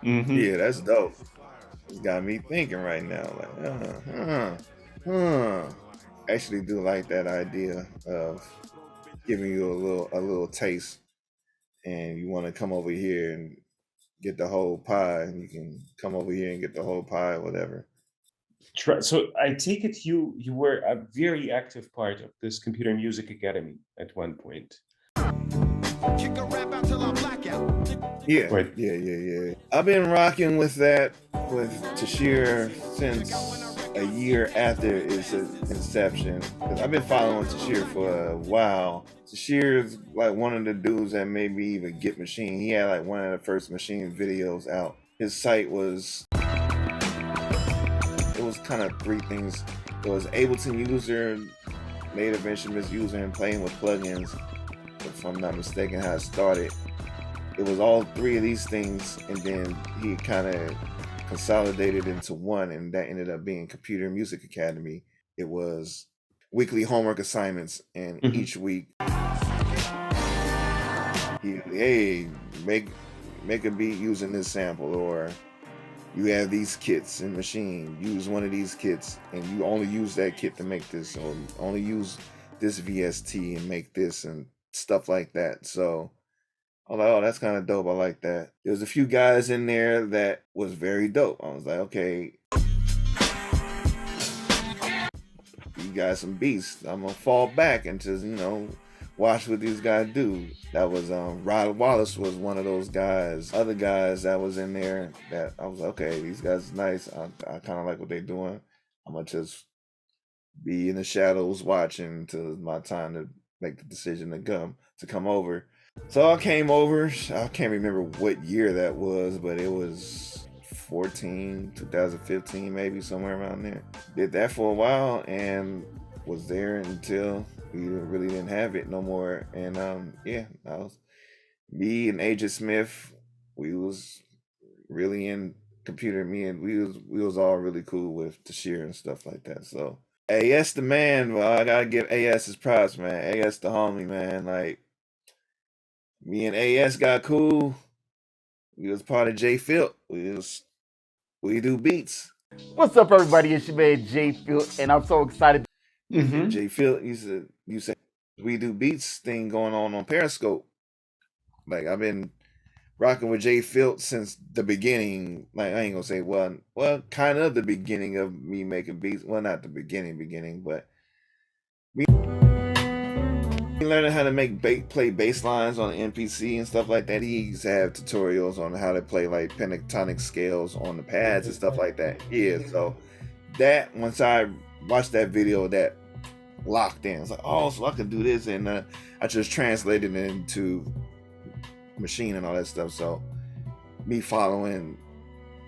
Mm-hmm. Yeah, that's dope. It's got me thinking right now. Like, actually do like that idea of giving you a little taste, and you want to come over here and get the whole pie, and you can come over here and get the whole pie, whatever. So I take it you were a very active part of this Computer Music Academy at one point. Yeah, Right. yeah. I've been rocking with that with Tashir since a year after its inception. I've been following Tashir for a while. Tashir's like one of the dudes that made me even get Maschine. He had like one of the first Maschine videos out. His site was, it was kind of three things. It was Ableton user, native instruments user, and playing with plugins. If I'm not mistaken, how it started. It was all three of these things, and then he kind of consolidated into one, and that ended up being Computer Music Academy. It was weekly homework assignments, and each week, hey, make a beat using this sample, or you have these kits in Maschine, use one of these kits, and you only use that kit to make this, or only use this VST and make this, and stuff like that. So I'm like, oh, that's kind of dope. I like that. There was a few guys in there that was very dope. I was like, okay, you guys some beasts. I'm gonna fall back and just, watch what these guys do. That was Rod Wallace was one of those guys. Other guys that was in there that I was like, okay, these guys are nice. I kind of like what they're doing. I'm gonna just be in the shadows watching until it's my time to make the decision to come over. So I came over. I can't remember what year that was, but it was 2015 maybe, somewhere around there. Did that for a while and was there until we really didn't have it no more. And I was, me and Agent Smith, we was really in computer. Me and we was all really cool with Tashir and stuff like that. So AS the man. Well, I gotta give AS his props, man. AS the homie, man. Like, me and AS got cool. We was part of J Phil. We We Do Beats. What's up, everybody? It's your man Jay Field, and I'm so excited. Mhm. Jay Field, you said We Do Beats thing going on Periscope. Like I've been rocking with Jay Field since the beginning. Like I ain't gonna say well, kind of the beginning of me making beats. Well, not the beginning, but me learning how to play bass lines on the MPC and stuff like that. He used to have tutorials on how to play like pentatonic scales on the pads and stuff like that. Yeah, so that once I watched that video, that locked in. It's like, oh, so I can do this, and I just translated it into Maschine and all that stuff. So me following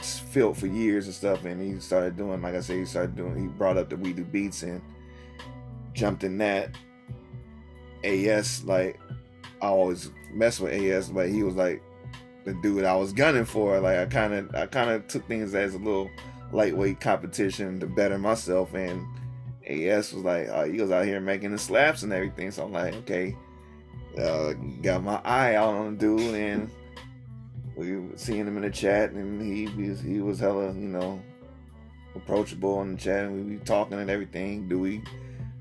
Phil for years and stuff, and he started doing, like I said, he brought up the We Do Beats and jumped in that. AS, like I always mess with AS, but he was like the dude I was gunning for. Like I kind of took things as a little lightweight competition to better myself, and AS was like, oh, he was out here making the slaps and everything. So I'm like, okay, got my eye out on the dude, and we were seeing him in the chat, and he was hella, you know, approachable in the chat, and we talking and everything. Dewey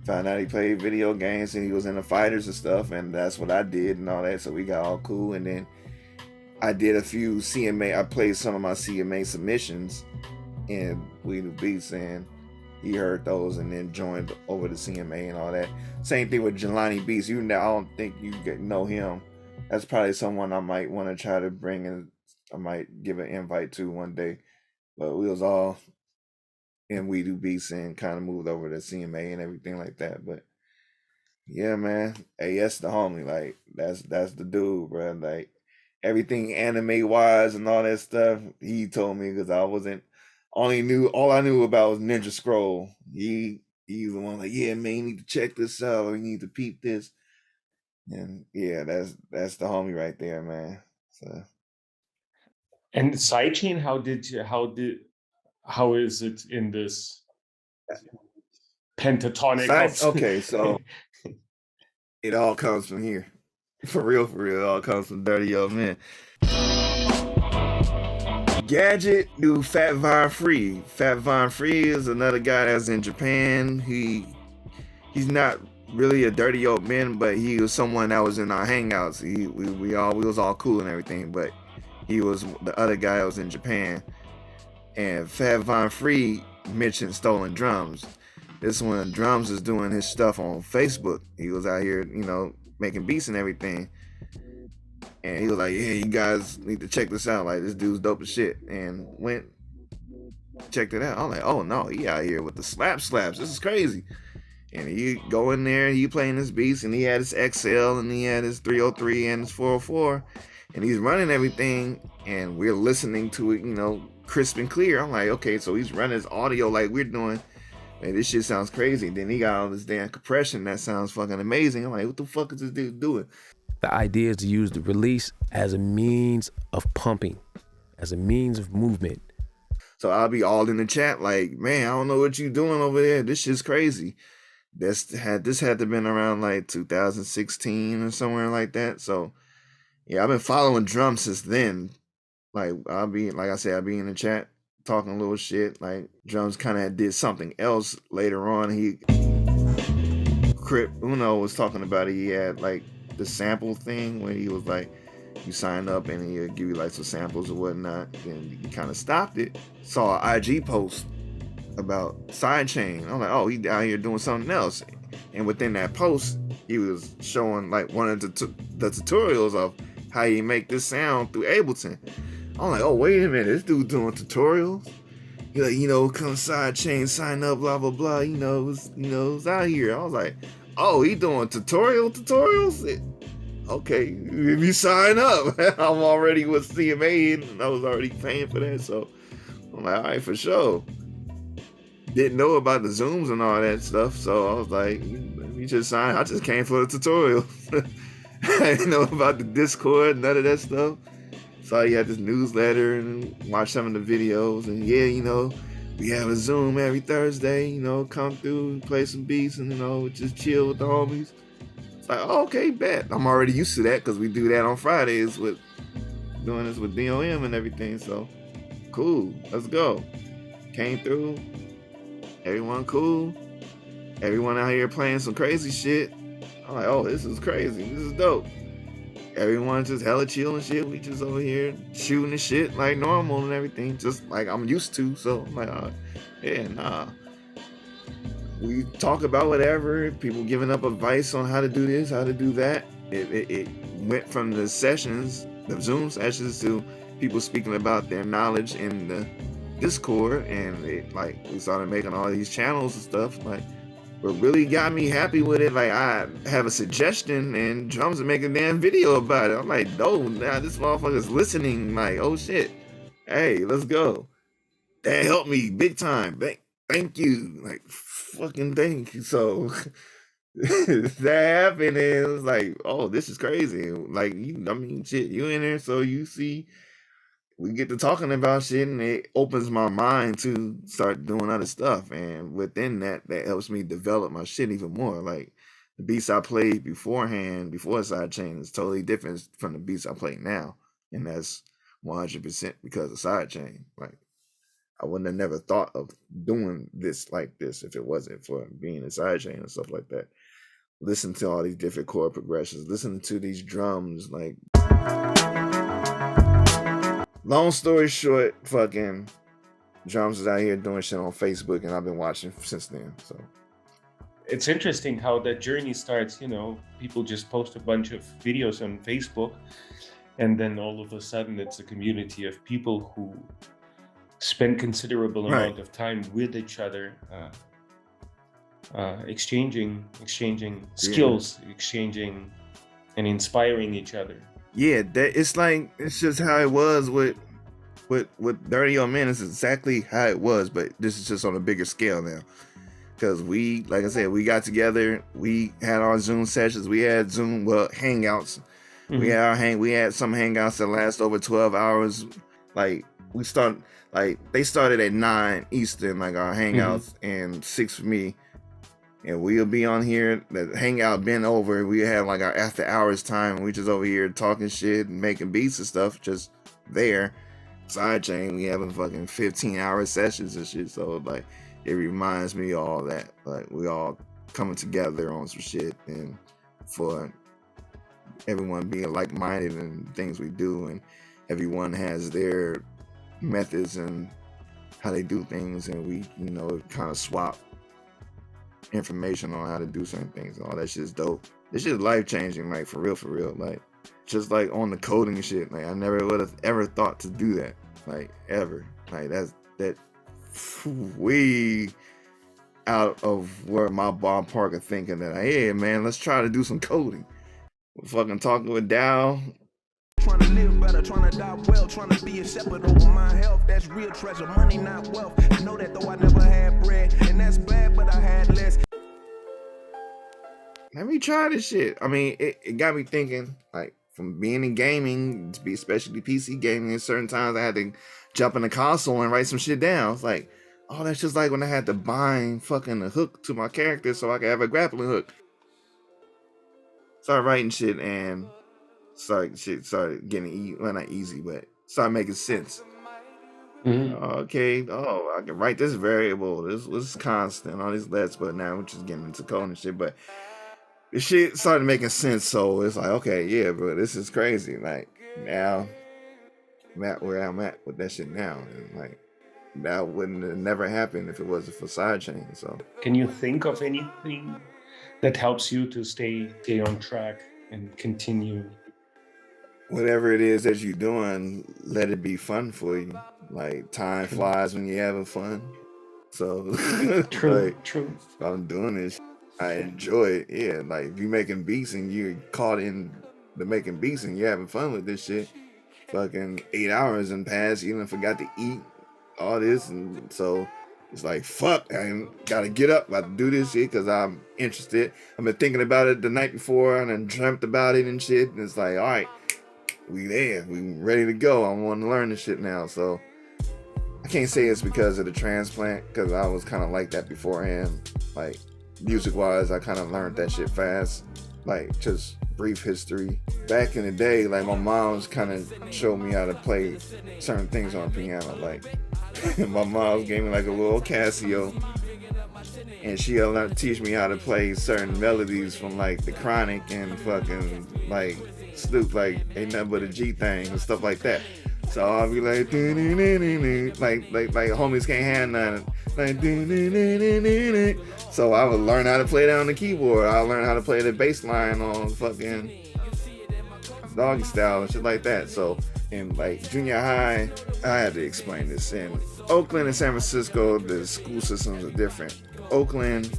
found out he played video games and he was into fighters and stuff, and that's what I did and all that. So we got all cool, and then I did a few CMA. I played some of my CMA submissions in We Do Beats, and he heard those and then joined over to CMA and all that. Same thing with Jelani Beats. I don't think you know him. That's probably someone I might want to try to bring in. I might give an invite to one day. But we was all in We Do Beats and kind of moved over to CMA and everything like that. But yeah, man, AS the homie. Like that's the dude, bro. Like everything anime wise and all that stuff, he told me, because I wasn't. All I knew about was Ninja Scroll. He's the one like, yeah, man, you need to check this out, or you need to peep this. And yeah, that's the homie right there, man. So. And Sidechain, how is it in this pentatonic? Okay, so it all comes from here. For real, it all comes from Dirty Old Man. Gadget do Fat Von Free. Fat Von Free is another guy that's in Japan. He's not really a dirty old man, but he was someone that was in our hangouts. We was all cool and everything, but he was the other guy that was in Japan. And Fat Von Free mentioned Stolen Drums. This one, Drums is doing his stuff on Facebook. He was out here, you know, making beats and everything. And he was like, yeah, you guys need to check this out. Like, this dude's dope as shit. And checked it out. I'm like, oh no, he out here with the slaps. This is crazy. And he go in there, he playing his beats, and he had his XL, and he had his 303 and his 404. And he's running everything, and we're listening to it, you know, crisp and clear. I'm like, okay, so he's running his audio like we're doing. Man, this shit sounds crazy. Then he got all this damn compression that sounds fucking amazing. I'm like, what the fuck is this dude doing? The idea is to use the release as a means of pumping, as a means of movement. So I'll be all in the chat like, man, I don't know what you doing over there. This shit's crazy. This had to have been around like 2016 or somewhere like that. So yeah, I've been following Drums since then. Like I'll be in the chat talking a little shit. Like Drums kind of did something else later on. Uno was talking about it. He had like the sample thing when he was like, you sign up and he'll give you like some samples or whatnot. Then he kind of stopped it. Saw an IG post about Sidechain. I'm like, oh, he out here doing something else. And within that post, he was showing like one of the tutorials of how you make this sound through Ableton. I'm like, oh, wait a minute, this dude doing tutorials? He like, you know, come Sidechain, sign up, blah blah blah. You know, it's out here. I was like, oh, he doing tutorials? Okay, if you sign up, I'm already with CMA and I was already paying for that. So I'm like, all right, for sure. Didn't know about the Zooms and all that stuff, so I was like, you just sign. I just came for the tutorial. I didn't know about the Discord, none of that stuff. Saw you had this newsletter and watched some of the videos, and yeah, you know, we have a Zoom every Thursday, you know, come through and play some beats and, you know, just chill with the homies. It's like, oh, okay, bet. I'm already used to that because we do that on Fridays with doing this with DOM and everything, so cool. Let's go. Came through. Everyone cool. Everyone out here playing some crazy shit. I'm like, oh, this is crazy. This is dope. Everyone just hella chill and shit. We just over here shooting and shit like normal and everything, just like I'm used to. So I'm like, yeah, nah. We talk about whatever. People giving up advice on how to do this, how to do that. It went from the sessions, the Zoom sessions, to people speaking about their knowledge in the Discord, and we started making all these channels and stuff. Like, what really got me happy with it, like, I have a suggestion and Drums are making a damn video about it. I'm like, no, now this motherfucker's listening. Like, oh shit, hey, let's go. That helped me big time. Thank you, like, fucking thank you. So that happened, and it was like, oh, this is crazy. Like, shit, you in there, so you see, we get to talking about shit, and it opens my mind to start doing other stuff. And within that helps me develop my shit even more. Like, the beats I played beforehand, before Sidechain, is totally different from the beats I play now, and that's 100% because of Sidechain. Like, I wouldn't have never thought of doing this like this if it wasn't for being a Sidechain and stuff like that. Listen to all these different chord progressions, listen to these drums, like, long story short, fucking Drums is out here doing shit on Facebook, and I've been watching since then. So it's interesting how that journey starts. People just post a bunch of videos on Facebook, and then all of a sudden it's a community of people who spend considerable amount of time with each other, exchanging skills, exchanging and inspiring each other. Yeah, it's just how it was with Dirty Old Men. It's exactly how it was, but this is just on a bigger scale now. Because we, like I said, we got together, we had our Zoom sessions, we had Zoom hangouts. Mm-hmm. We had some hangouts that last over 12 hours. Like, they started at 9 Eastern, like our hangouts, and 6 for me. And we'll be on here, the hangout been over. We had like our after hours time, and we just over here talking shit and making beats and stuff, just there. Sidechain, we having fucking 15-hour sessions and shit. So like, it reminds me of all that. Like, we all coming together on some shit, and for everyone being like-minded in things we do, and everyone has their methods and how they do things, and we, kind of swap information on how to do certain things. All that shit is dope. This shit is life-changing, like, for real. Like, just like on the coding and shit, like, I never would have ever thought to do that, like, ever. Like, that way out of where my ballpark of thinking that, hey man, let's try to do some coding. We're fucking talking with DAW. Trying to live better, trying to die well, trying to be a shepherd over my health. That's real treasure, money not wealth. I know that though I never had bread, and that's bad, but I had less. Let me try this shit. I mean, it got me thinking, like, from being in gaming, especially PC gaming, at certain times I had to jump in the console and write some shit down. It's like, oh, that's just like when I had to bind fucking a hook to my character so I could have a grappling hook. Started writing shit, and started getting not easy, but started making sense. Okay, I can write this variable, this was constant, all these lets, but now we're just getting into code and shit. But the shit started making sense, so it's like, okay, yeah, bro, this is crazy. Like, now I'm at where I'm at with that shit now, and like, that wouldn't have never happened if it wasn't for Sidechain. So, can you think of anything that helps you to stay on track and continue? Whatever it is that you're doing, let it be fun for you. Like, time flies when you're having fun. So, true. If I'm doing this, I enjoy it. Yeah, like, if you're making beats and you're caught in the making beats and you're having fun with this shit, fucking 8 hours and passed, you done forgot to eat, all this, and so it's like, fuck, I gotta get up, about to do this shit because I'm interested. I've been thinking about it the night before and I dreamt about it and shit, and it's like, all right, we there, we ready to go. I want to learn this shit now. So I can't say it's because of the transplant, because I was kind of like that beforehand. Like, music wise, I kind of learned that shit fast. like just brief history. Back in the day, like my mom's kind of showed me how to play certain things on piano. Like my mom gave me like a little Casio, and she allowed to teach me how to play certain melodies from like the Chronic and fucking like Snoop, like Ain't Nothing But a G Thing and stuff like that. So I'll be like, like homies can't have none. Like, so I would learn how to play that on the keyboard. I learned how to play the bass line on fucking Doggy Style and shit like that. So in like junior high, I had to explain this. In Oakland and San Francisco, the school systems are different. Oakland,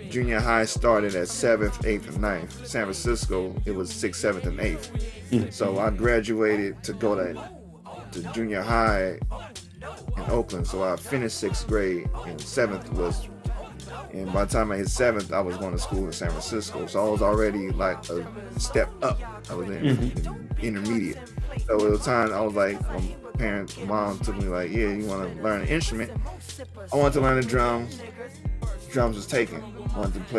junior high started at 7th, 8th, and 9th. San Francisco, it was 6th, 7th, and 8th. So I graduated to go to junior high in Oakland. So I finished 6th grade, and 7th was, and by the time I hit 7th, I was going to school in San Francisco. So I was already like a step up. I was in intermediate. So it was time, I was like, my mom took me like, yeah, you want to learn an instrument? I wanted to learn the drums. Drums was taken. Wanted to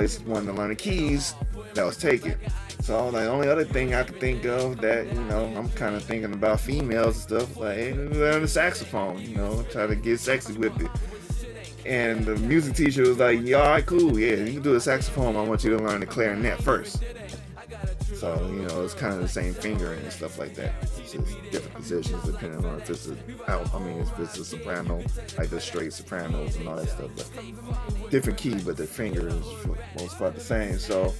learn the keys. That was taken. So I was like, the only other thing I could think of that, you know, I'm kind of thinking about females and stuff, like, hey, learn the saxophone, you know, try to get sexy with it. And the music teacher was like, yeah, all right, cool, yeah, you can do the saxophone, I want you to learn the clarinet first. So, you know, it's kind of the same fingering and stuff like that. It's just different positions depending on if it's if it's a soprano, like the straight sopranos and all that stuff. But different key, but the finger is for the most part the same. So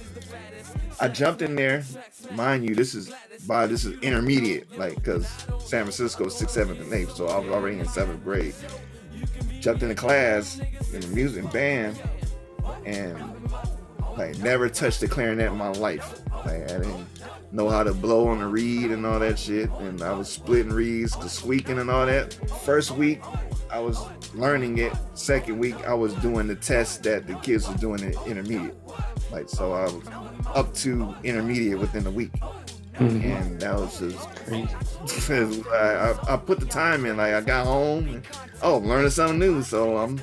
I jumped in there. Mind you, this is intermediate, like, because San Francisco is 6th, 7th, and 8th. So I was already in 7th grade. Jumped in the class in the music band and like never touched the clarinet in my life. Like I didn't know how to blow on the reed and all that shit, and I was splitting reeds, the squeaking and all that. First week I was learning it. Second week I was doing the tests that the kids were doing in intermediate. Like, so I was up to intermediate within a week. And that was just crazy. I put the time in. Like I got home and, I'm learning something new. So I'm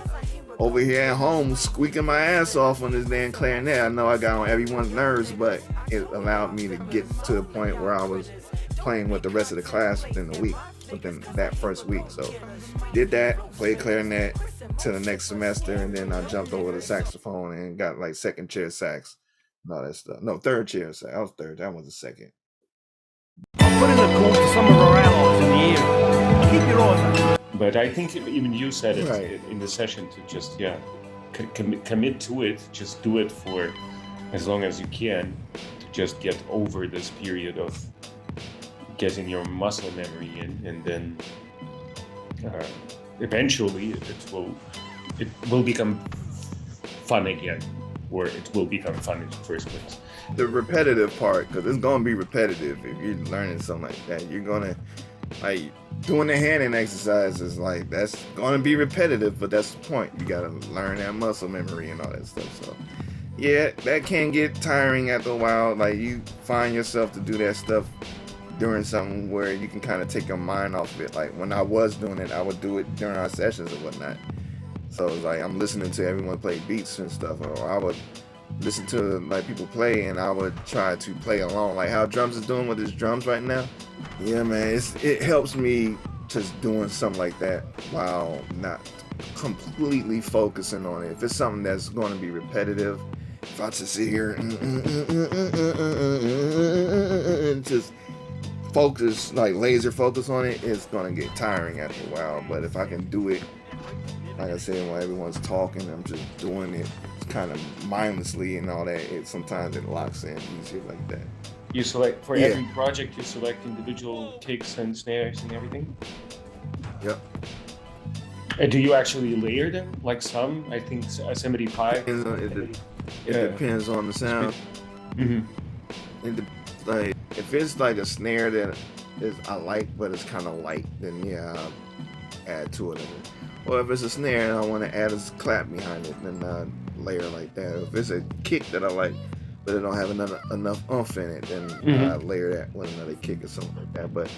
over here at home squeaking my ass off on this damn clarinet. I know I got on everyone's nerves, but it allowed me to get to the point where I was playing with the rest of the class within that first week. So did that, played clarinet to the next semester, and then I jumped over to saxophone and got like second chair sax and all that stuff. No, third chair sax. I was third. That was the second. I'll put in a call to some of our allies in the area. Keep your eyes out. But I think even you said it in the session to just, commit to it, just do it for as long as you can, to just get over this period of getting your muscle memory in, and then eventually it will become fun again, or it will become fun in the first place. The repetitive part, because it's going to be repetitive if you're learning something like that. You're going to, like, doing the handing exercises, like, that's going to be repetitive, but that's the point. You got to learn that muscle memory and all that stuff. So, yeah, that can get tiring after a while. Like, you find yourself to do that stuff during something where you can kind of take your mind off of it. Like, when I was doing it, I would do it during our sessions and whatnot. So, it's like, I'm listening to everyone play beats and stuff, or I would listen to like people play and I would try to play along, like how Drums is doing with his drums right now. Yeah, man, it helps me just doing something like that while not completely focusing on it. If it's something that's going to be repetitive, if I just sit here and just focus, like laser focus on it, it's going to get tiring after a while. But if I can do it, like I said, when everyone's talking, I'm just doing it kind of mindlessly and all that, sometimes it locks in easier like that. You select, for every project, you select individual kicks and snares and everything? Yep. And do you actually layer them? Like some, I think Yosemite Pie. It depends on the sound. Like, if it's like a snare that I like, but it's kind of light, then yeah, I'll add to it. Or if it's a snare and I want to add a clap behind it, then I layer like that. If it's a kick that I like, but it don't have enough oomph in it, then I layer that with another kick or something like that. But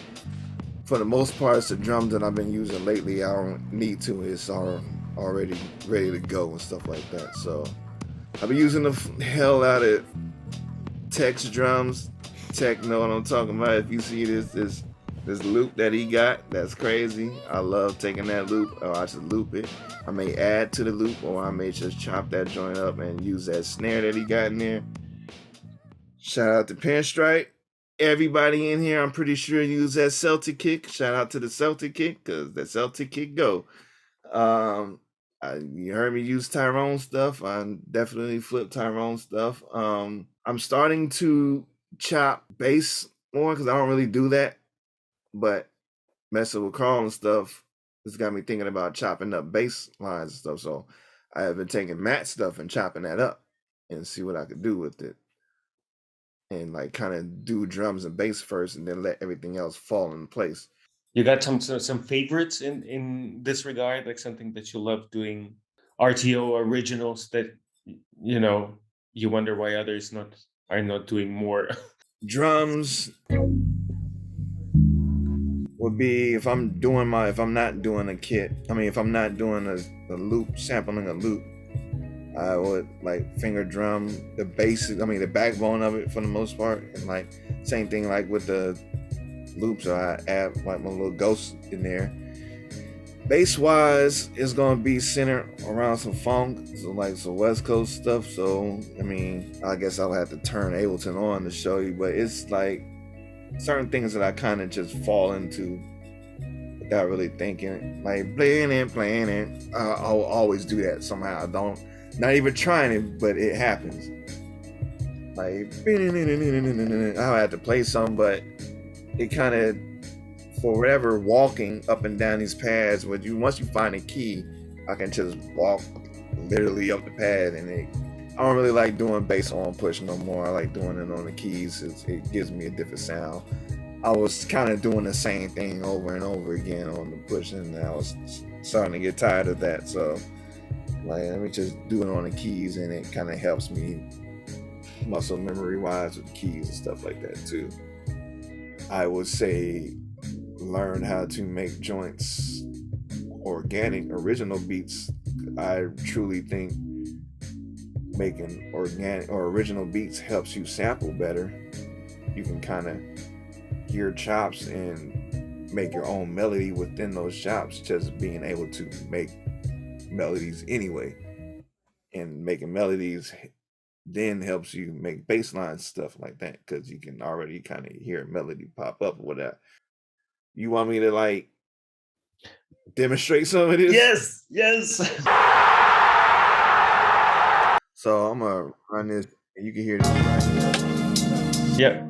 for the most part, it's the drums that I've been using lately. I don't need to. It's already ready to go and stuff like that. So I've been using the hell out of Tech's drums. Tech know what I'm talking about. If you see this loop that he got, that's crazy. I love taking that loop, or I should loop it. I may add to the loop, or I may just chop that joint up and use that snare that he got in there. Shout out to Pinstripe. Everybody in here, I'm pretty sure use that Celtic kick. Shout out to the Celtic kick, because the Celtic kick go. You heard me use Tyrone stuff. I definitely flip Tyrone stuff. I'm starting to chop bass more because I don't really do that. But messing with Carl and stuff, it's got me thinking about chopping up bass lines and stuff. So I have been taking Matt's stuff and chopping that up and see what I could do with it. And like kind of do drums and bass first and then let everything else fall in place. You got some favorites in this regard, like something that you love doing, RTO originals that you wonder why others are not doing more. Drums would be if I'm not doing a kit. I mean, if I'm not doing a loop, sampling a loop, I would like finger drum the basic. I mean, the backbone of it for the most part, and like same thing like with the loops. I add like my little ghost in there. Bass wise, it's gonna be centered around some funk, so like some West Coast stuff. So I mean, I guess I'll have to turn Ableton on to show you, but it's like certain things that I kind of just fall into without really thinking, like playing it. I'll always do that somehow. Not even trying it, but it happens. Like I'll have to play some, but it kind of forever walking up and down these pads. Once you find a key, I can just walk literally up the pad, and I don't really like doing bass on push no more. I like doing it on the keys. It gives me a different sound. I was kind of doing the same thing over and over again on the push, and I was starting to get tired of that. So like, let me just do it on the keys, and it kind of helps me muscle memory wise with keys and stuff like that too. I would say learn how to make joints organic, original beats. I truly think making organic or original beats helps you sample better. You can kind of hear chops and make your own melody within those chops, just being able to make melodies anyway. And making melodies then helps you make bass line stuff like that, because you can already kind of hear a melody pop up or whatever. You want me to like demonstrate some of this? Yes. So I'm gonna run this, and you can hear this right here. Yep.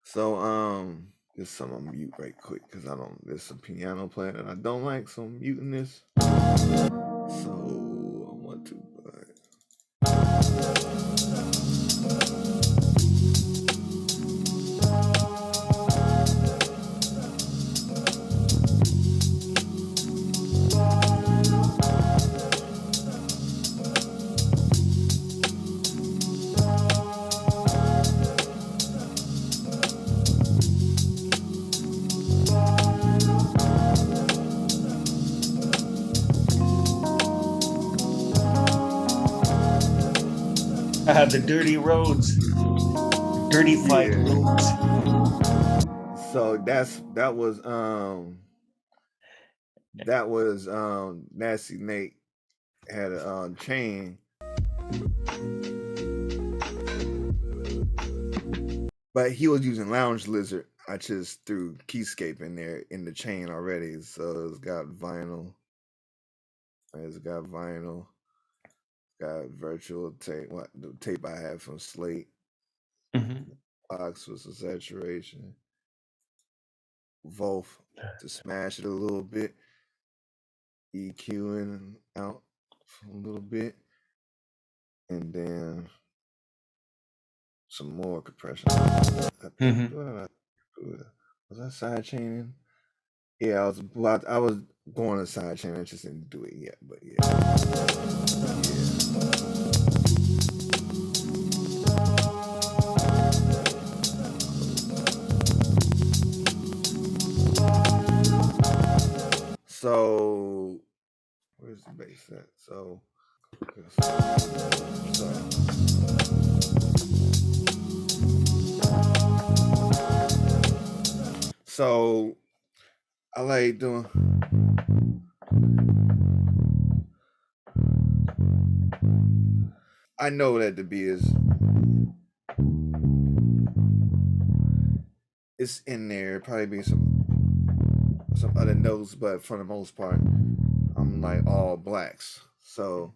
So just some on mute right quick, because there's some piano playing that I don't like, so I'm muting this. So I want to the dirty roads, dirty fight roads. So that was Nasty Nate had a chain, but he was using Lounge Lizard. I just threw Keyscape in there in the chain already, so it's got vinyl. Got virtual tape. What the tape I had from Slate. Box was a saturation. Volf to smash it a little bit. EQing out a little bit, and then some more compression. Was I sidechaining? Yeah, I was going to sidechain. I just didn't do it yet, but yeah. So where's the bass at? So So I like doing. I know that the beat is. It's in there. Probably be some other notes, but for the most part, I'm like all blacks. So.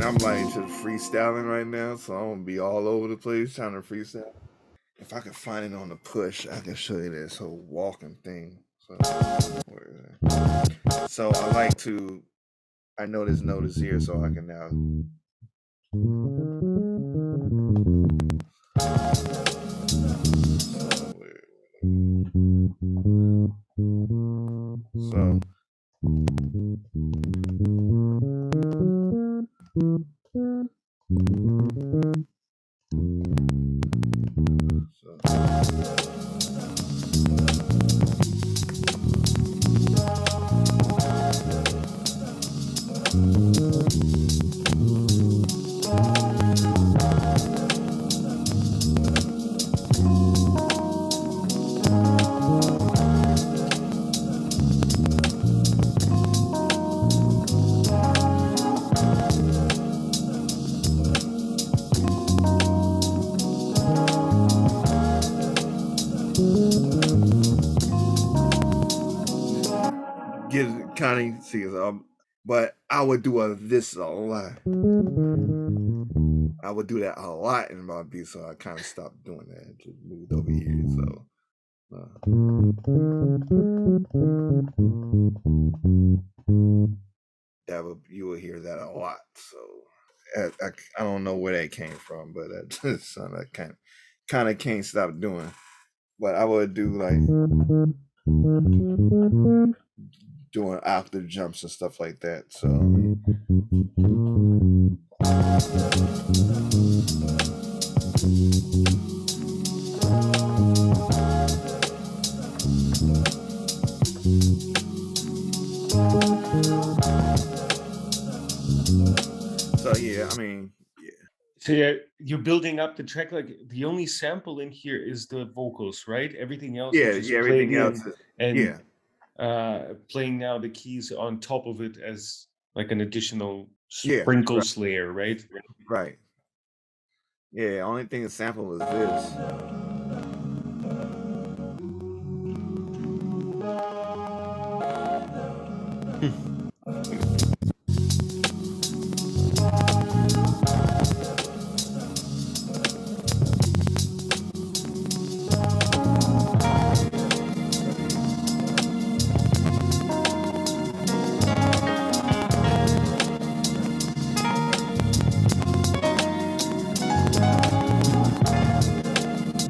I'm like just freestyling right now, so I'm gonna be all over the place trying to freestyle. If I could find it on the push, I can show you this whole walking thing. So I like to. I know this note is here, so I can now. So. Get kind of see, but I would do this a lot. I would do that a lot in my beat, so I kind of stopped doing that. Just moved over here, so. You will hear that a lot. So I don't know where that came from, but that's something I kind of can't stop doing. But I would do like doing octave jumps and stuff like that. So. So yeah, I mean, yeah. So yeah, you're building up the track. Like the only sample in here is the vocals, right? Everything else, is just everything else in, is, and playing now the keys on top of it as like an additional sprinkles layer, right? Right. Yeah, only thing the sample is this.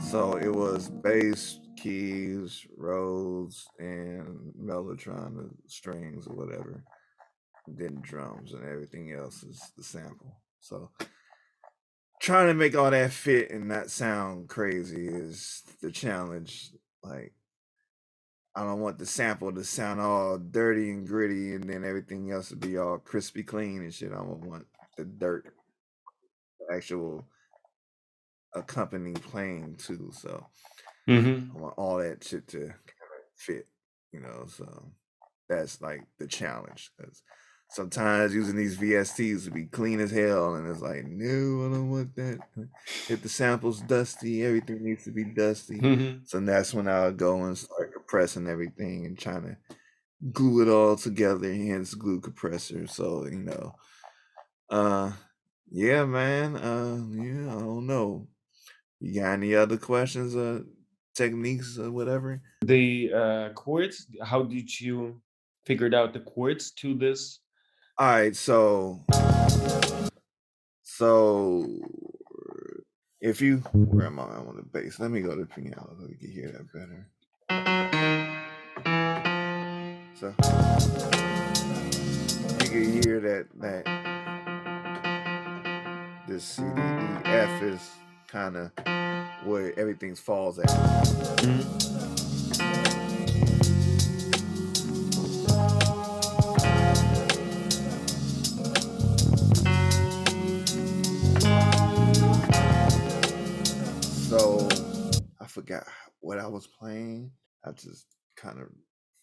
So it was bass, keys, Rhodes, and Mellotron, the strings or whatever. Then drums and everything else is the sample. So trying to make all that fit and not sound crazy is the challenge. Like, I don't want the sample to sound all dirty and gritty and then everything else to be all crispy clean and shit. I don't want the dirt, the actual accompanying playing too. So I want all that shit to kind of fit, so that's like the challenge. Because sometimes using these VSTs to be clean as hell, and it's like, no, I don't want that. If the sample's dusty, everything needs to be dusty. So that's when I'll go and start compressing everything and trying to glue it all together, hence glue compressor. So, yeah, man. Yeah, I don't know. You got any other questions or techniques or whatever? The chords, how did you figure out the chords to this? All right, so If you, where am I on the bass? Let me go to piano so we can hear that better. So you can hear that this C, D, E, F is kind of where everything falls at. So I forgot what I was playing. I just kind of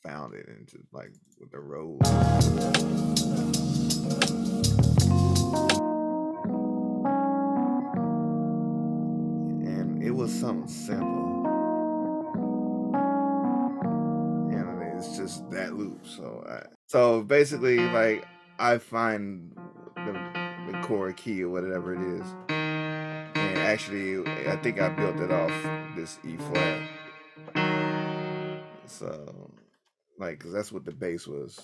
found it into like with the road. And it was something simple. And it's just that loop. So basically, like I find the chord key or whatever it is. And actually, I think I built it off this E flat. So, like, cause that's what the bass was.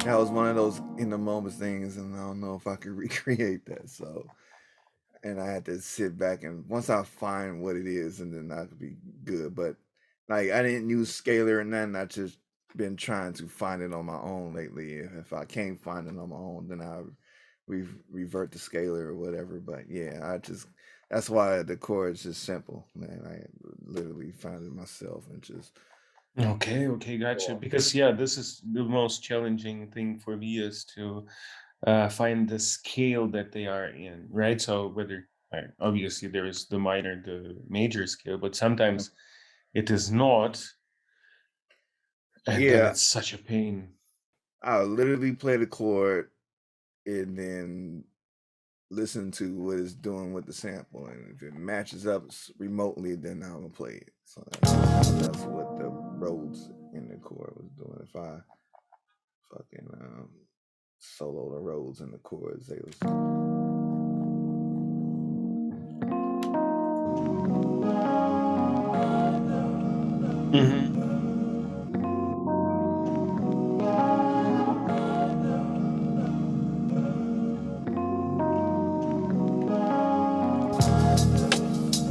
That was one of those in the moment things, and I don't know if I could recreate that. So, and I had to sit back and once I find what it is, and then I could be good. But like I didn't use scalar or nothing. I just been trying to find it on my own lately. If I can't find it on my own, then I revert to scalar or whatever. But yeah, that's why the chord is just simple, man. I literally found it myself and just. Okay, gotcha. Because this is the most challenging thing for me is to find the scale that they are in, right? So whether obviously there is the minor, the major scale, but sometimes it is not, and then it's such a pain. I'll literally play the chord and then listen to what it's doing with the sample, and if it matches up remotely, then I'm gonna play it. So that's what the Rhodes in the chord was doing. If I fucking solo the Rhodes in the chords, they was.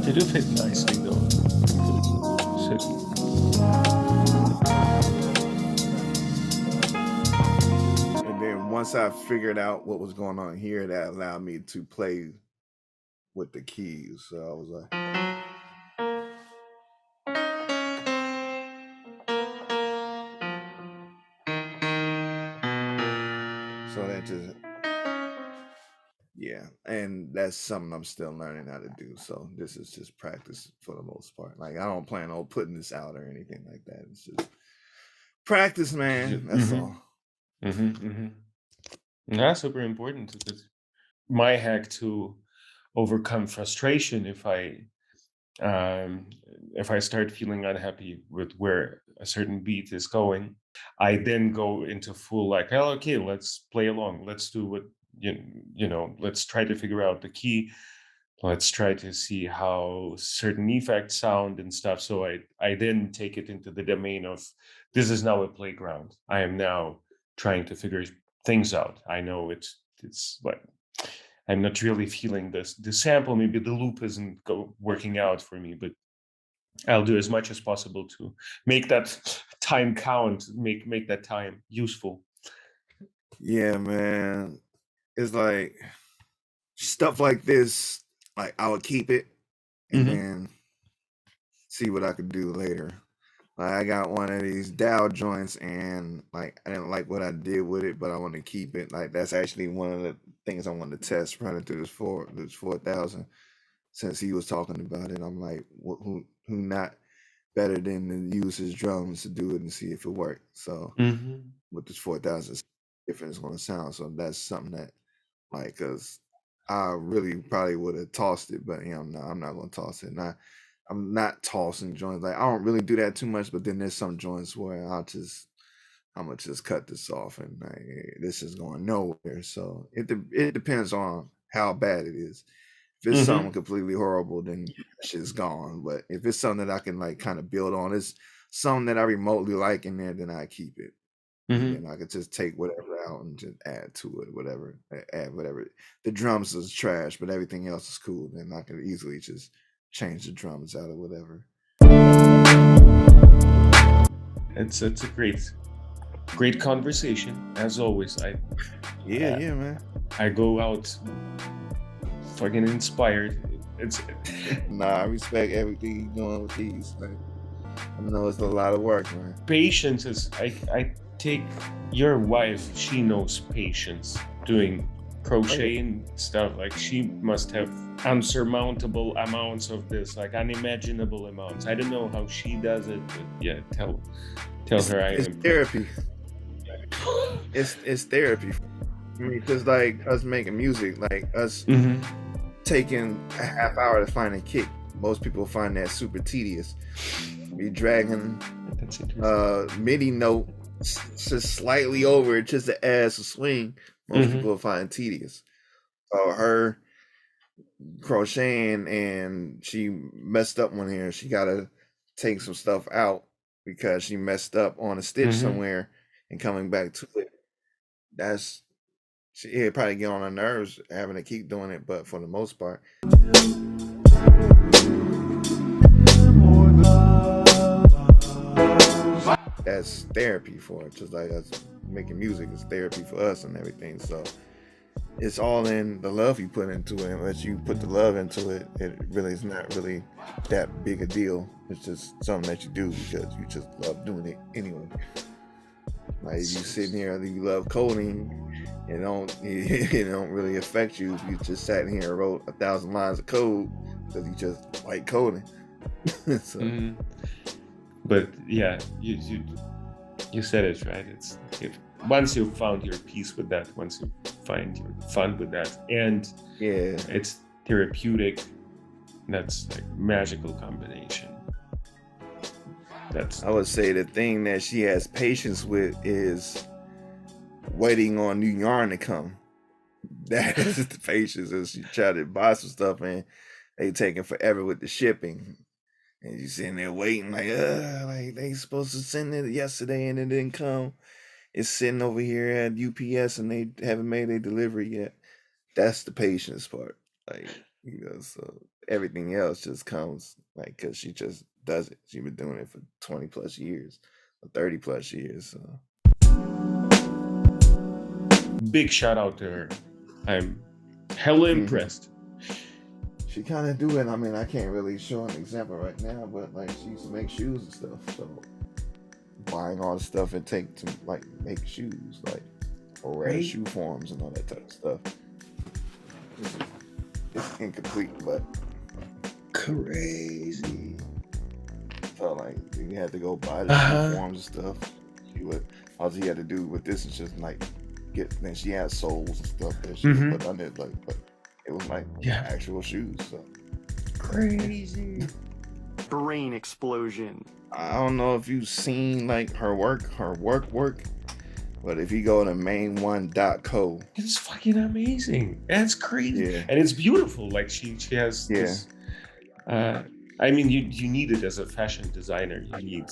They do fit nicely though. And then once I figured out what was going on here, that allowed me to play with the keys. So I was like. So that just. Yeah, and that's something I'm still learning how to do. So this is just practice for the most part. Like I don't plan on putting this out or anything like that. It's just practice, man. That's all. That's super important. My hack to overcome frustration if I start feeling unhappy with where a certain beat is going, I then go into full like, oh, okay, let's play along. Let's do what let's try to figure out the key. Let's try to see how certain effects sound and stuff. So I then take it into the domain of this is now a playground. I am now trying to figure things out. I know it's like I'm not really feeling the sample. Maybe the loop isn't working out for me, but I'll do as much as possible to make that time count, make that time useful. Yeah, man. It's like stuff like this, like I would keep it and then see what I could do later. Like I got one of these DAW joints and like I didn't like what I did with it, but I want to keep it. Like that's actually one of the things I wanted to test running through this 4000. Since he was talking about it, I'm like, who not better than to use his drums to do it and see if it worked. So with this 4000, different it's going to sound. So that's something that like, cause I really probably would have tossed it, but no, I'm not gonna toss it. And I'm not tossing joints. Like, I don't really do that too much, but then there's some joints where I'm gonna just cut this off, and this is going nowhere. So it depends on how bad it is. If it's something completely horrible, then shit's gone. But if it's something that I can like kind of build on, it's something that I remotely like in there, then I keep it. And I could just take whatever out and just add to it, add whatever. The drums is trash, but everything else is cool. Then I could easily just change the drums out or whatever. It's a great conversation as always. Yeah, man. I go out fucking inspired. I respect everything you're doing with these. Like, I know it's a lot of work, man. Patience is. I take your wife. She knows patience doing crochet and stuff. Like, she must have unsurmountable amounts of this, like unimaginable amounts. I don't know how she does it, but yeah, tell her I am. It's therapy. It's therapy. I mean, because like us making music, like us taking a half hour to find a kick, most people find that super tedious. Be dragging MIDI note just slightly over just to add some swing. Most people find it tedious. So her crocheting, and she messed up one here. She got to take some stuff out because she messed up on a stitch somewhere, and coming back to it. It probably get on her nerves having to keep doing it, but for the most part. That's therapy for it. Just like us making music is therapy for us and everything. So it's all in the love you put into it. Unless you put the love into it, it really is not really that big a deal. It's just something that you do because you just love doing it anyway. Like, if you sitting here and you love coding, it don't really affect you if you just sat here and wrote 1,000 lines of code because you just like coding. So. But yeah, you said it right. It's once you've found your peace with that, once you find your fun with that, and it's therapeutic. That's like magical combination. I would say the thing that she has patience with is waiting on new yarn to come. That is the patience. As she try to buy some stuff and they taking forever with the shipping. And you sitting there waiting like they supposed to send it yesterday and it didn't come. It's sitting over here at UPS and they haven't made a delivery yet. That's the patience part. Like, so everything else just comes like because she just does it. She's been doing it for 20 plus years or 30 plus years. So big shout out to her. I'm hella impressed. She kind of do it. I mean, I can't really show an example right now, but like she used to make shoes and stuff. So buying all the stuff it takes to like make shoes, like or shoe forms and all that type of stuff. It's incomplete, but crazy. So like you had to go buy the shoe forms and stuff. All she had to do with this is just like then she had soles and stuff that she put on it, like, but it was like actual shoes. So crazy. Brain explosion. I don't know if you've seen like her work, but if you go to main1.co, it's fucking amazing. That's crazy. Yeah. And it's beautiful. Like she has this. I mean, you need it as a fashion designer. You need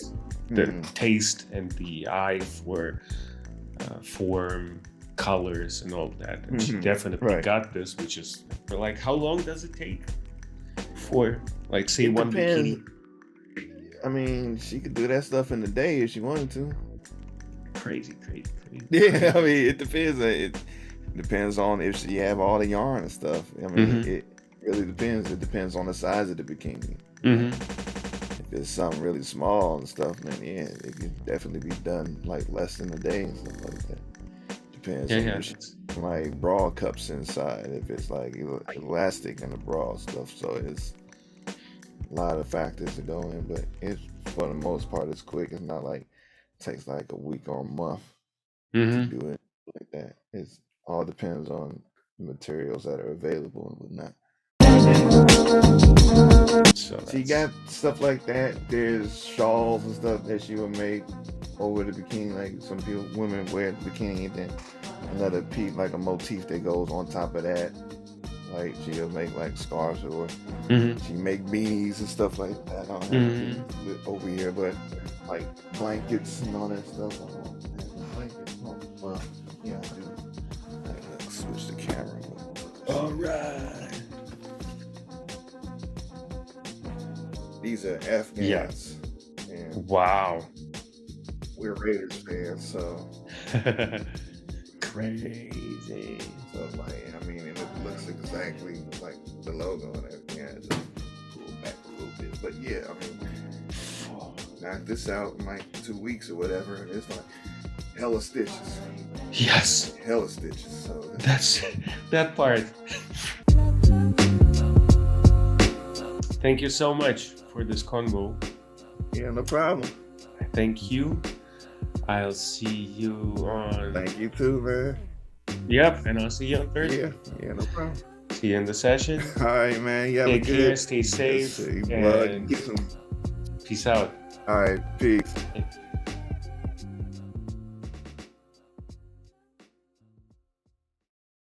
the taste and the eye for form, colors, and all that. And she definitely got this, which is for like, how long does it take for, like, say, one bikini? I mean, she could do that stuff in a day if she wanted to. Crazy. Yeah, I mean, it depends. It depends on if she have all the yarn and stuff. I mean, it really depends. It depends on the size of the bikini. If it's something really small and stuff, then it can definitely be done like less than a day and stuff like that. Depends on if she's like bra cups inside. If it's like elastic in the bra stuff, so it's a lot of factors to go in. But it's for the most part, it's quick. It's not like it takes like a week or a month to do it like that. It's all depends on materials that are available and whatnot. So She got stuff like that. There's shawls and stuff that she will make over the bikini. Like some people, women wear the bikini, and then another piece, like a motif that goes on top of that. Like she'll make like scarves, or she make beanies and stuff like that. I don't have it over here, but like blankets and all that stuff. Well, yeah, I do. I'll switch the camera. all right. These are Afghans. And Wow. we're Raiders fans, so Crazy. like, I mean, and it looks exactly like the logo and everything. Yeah, just pull back a little bit, but yeah, I mean, knock this out in like 2 weeks or whatever, and it's like hella stitches. Yes, Hella stitches. So that's that part. Thank you so much for this convo. yeah, no problem. Thank you. I'll see you on. Thank you too, man. Yep, and I'll see you on Thursday. Yeah, no problem. See you in the session. All right, man. You have a Take good. care, stay safe, See, blood. and Get some. peace out. All right, peace. Thank you.